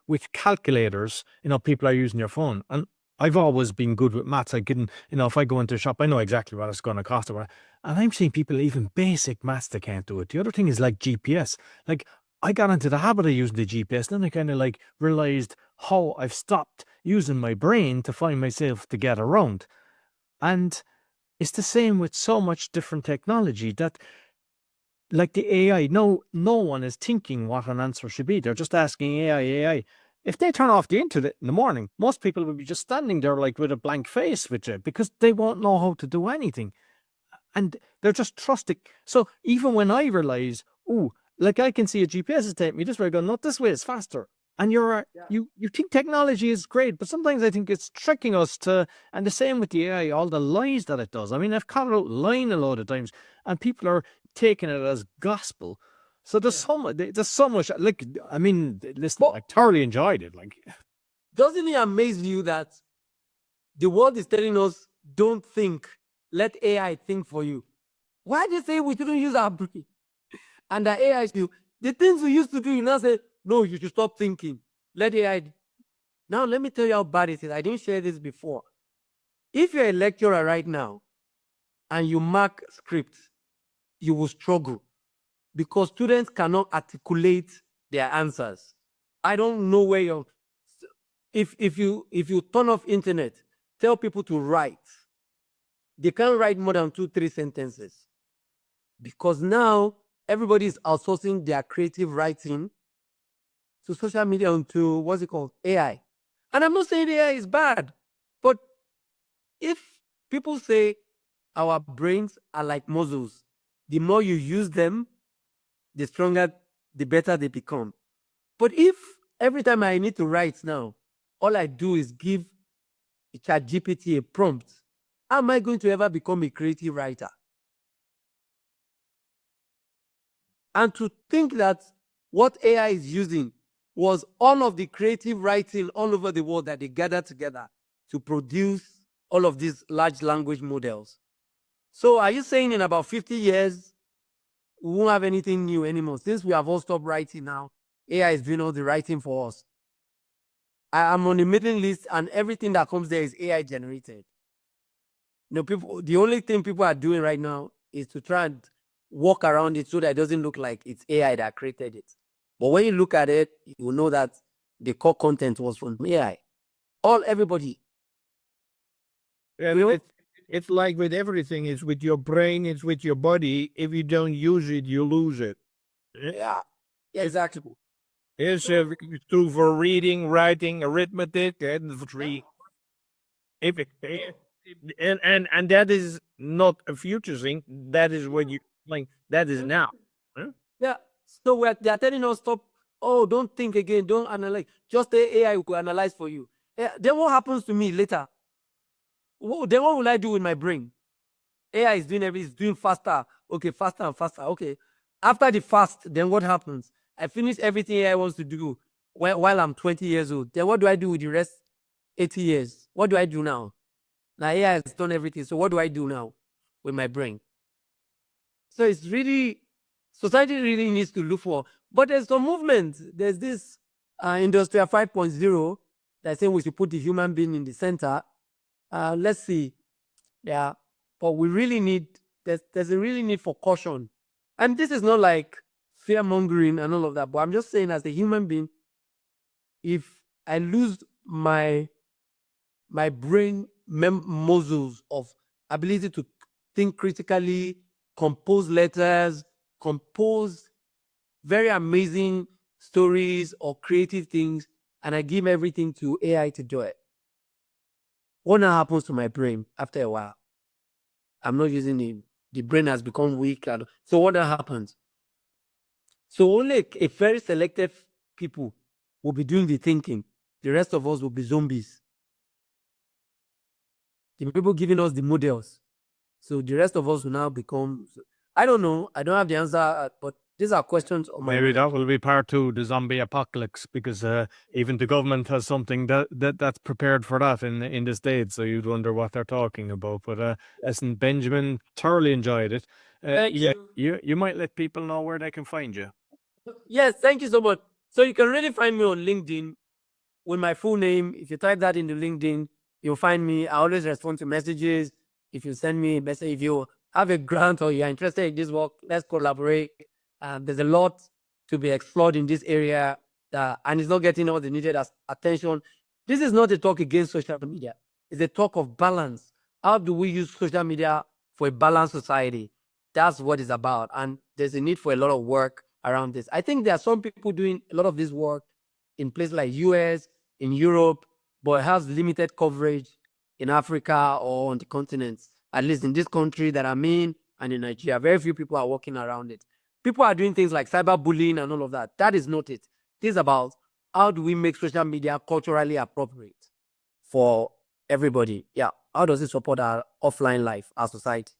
with calculators, people are using your phone, and I've always been good with maths. I can, if I go into a shop, I know exactly what it's going to cost. And I'm seeing people, even basic maths, they can't do it. The other thing is like GPS. Like, I got into the habit of using the GPS, then I kind of like realized how I've stopped using my brain to find myself to get around. And it's the same with so much different technology that, like the AI, no one is thinking what an answer should be. They're just asking AI. If they turn off the internet in the morning, most people will be just standing there like with a blank face with it, because they won't know how to do anything. And they're just trusting. So even when I realize, like I can see a GPS is taking me this way, I go, no, this way is faster. And you think technology is great, but sometimes I think it's tricking us to, and the same with the AI, all the lies that it does. I mean, I've caught it out lying a lot of times, and people are taking it as gospel. So there's so much, like, I mean, listen, I thoroughly enjoyed it. Like, doesn't it amaze you that the world is telling us, don't think, let AI think for you? Why do they say we shouldn't use our brain? And the AI still, the things we used to do, you now say, no, you should stop thinking. Let AI. Now, let me tell you how bad it is. I didn't share this before. If you're a lecturer right now and you mark scripts, you will struggle, because students cannot articulate their answers. I don't know where you're. If you turn off internet, tell people to write, they can't write more than 2-3 sentences, because now everybody is outsourcing their creative writing to social media and to what's it called? AI. And I'm not saying AI is bad, but if people say our brains are like muscles, the more you use them, the stronger, the better they become. But if every time I need to write now, all I do is give ChatGPT a prompt, how am I going to ever become a creative writer? And to think that what AI is using was all of the creative writing all over the world that they gathered together to produce all of these large language models. So are you saying in about 50 years, we won't have anything new anymore? Since we have all stopped writing now, AI is doing all the writing for us. I'm on the mailing list and everything that comes there is AI generated. The only thing people are doing right now is to try and walk around it so that it doesn't look like it's AI that created it. But when you look at it, you will know that the core content was from AI. Everybody. And it's like with everything, it's with your brain, it's with your body. If you don't use it, you lose it. Yeah, exactly. It's true for reading, writing, arithmetic, and three. If it, and that is not a future thing. That is what you like. That is now. Huh? Yeah. So they're telling us stop. Oh, don't think again. Don't analyze. Just the AI will analyze for you. Yeah, then what happens to me later? Then what will I do with my brain? AI is doing everything. It's doing faster. Okay, faster and faster. Okay. After the fast, then what happens? I finish everything AI wants to do while I'm 20 years old. Then what do I do with the rest 80 years? What do I do now? Now AI has done everything. So what do I do now with my brain? So it's really, society really needs to look for, but there's some movement. There's this Industrial 5.0 that's saying we should put the human being in the center. Let's see. Yeah. But we really need, there's a really need for caution. And this is not like fear mongering and all of that, but I'm just saying as a human being, if I lose my brain muscles of ability to think critically, compose letters, compose very amazing stories or creative things, and I give everything to AI to do it, what now happens to my brain after a while? I'm not using it. The brain has become weak. So what now happens? So only a very selective people will be doing the thinking. The rest of us will be zombies. The people giving us the models. So the rest of us will now become, I don't know. I don't have the answer, but these are questions on my Maybe mind. that will be part 2, the zombie apocalypse, because even the government has something that's prepared for that in the States. So you'd wonder what they're talking about. But listen, Benjamin, thoroughly enjoyed it. Thank you. You might let people know where they can find you. Yes, thank you so much. So you can really find me on LinkedIn with my full name. If you type that into LinkedIn, you'll find me. I always respond to messages. If you send me a message, if you have a grant or you're interested in this work, let's collaborate. There's a lot to be explored in this area, and it's not getting all the needed attention. This is not a talk against social media. It's a talk of balance. How do we use social media for a balanced society? That's what it's about. And there's a need for a lot of work around this. I think there are some people doing a lot of this work in places like US, in Europe, but it has limited coverage in Africa or on the continents. At least in this country that I'm in and in Nigeria, very few people are working around it. People are doing things like cyberbullying and all of that. That is not it. It is about how do we make social media culturally appropriate for everybody. Yeah. How does it support our offline life, our society?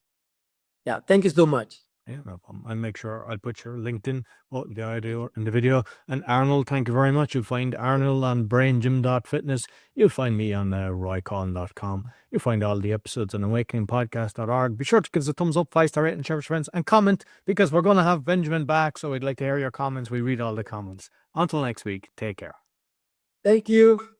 Yeah. Thank you so much. Yeah, no problem. I'll make sure I'll put your LinkedIn, the audio in the video. And Arnold, thank you very much. You'll find Arnold on braingym.fitness. You'll find me on roycon.com. You'll find all the episodes on awakeningpodcast.org. Be sure to give us a thumbs up, 5-star rating, share with friends, and comment, because we're going to have Benjamin back. So we'd like to hear your comments. We read all the comments. Until next week, take care. Thank you.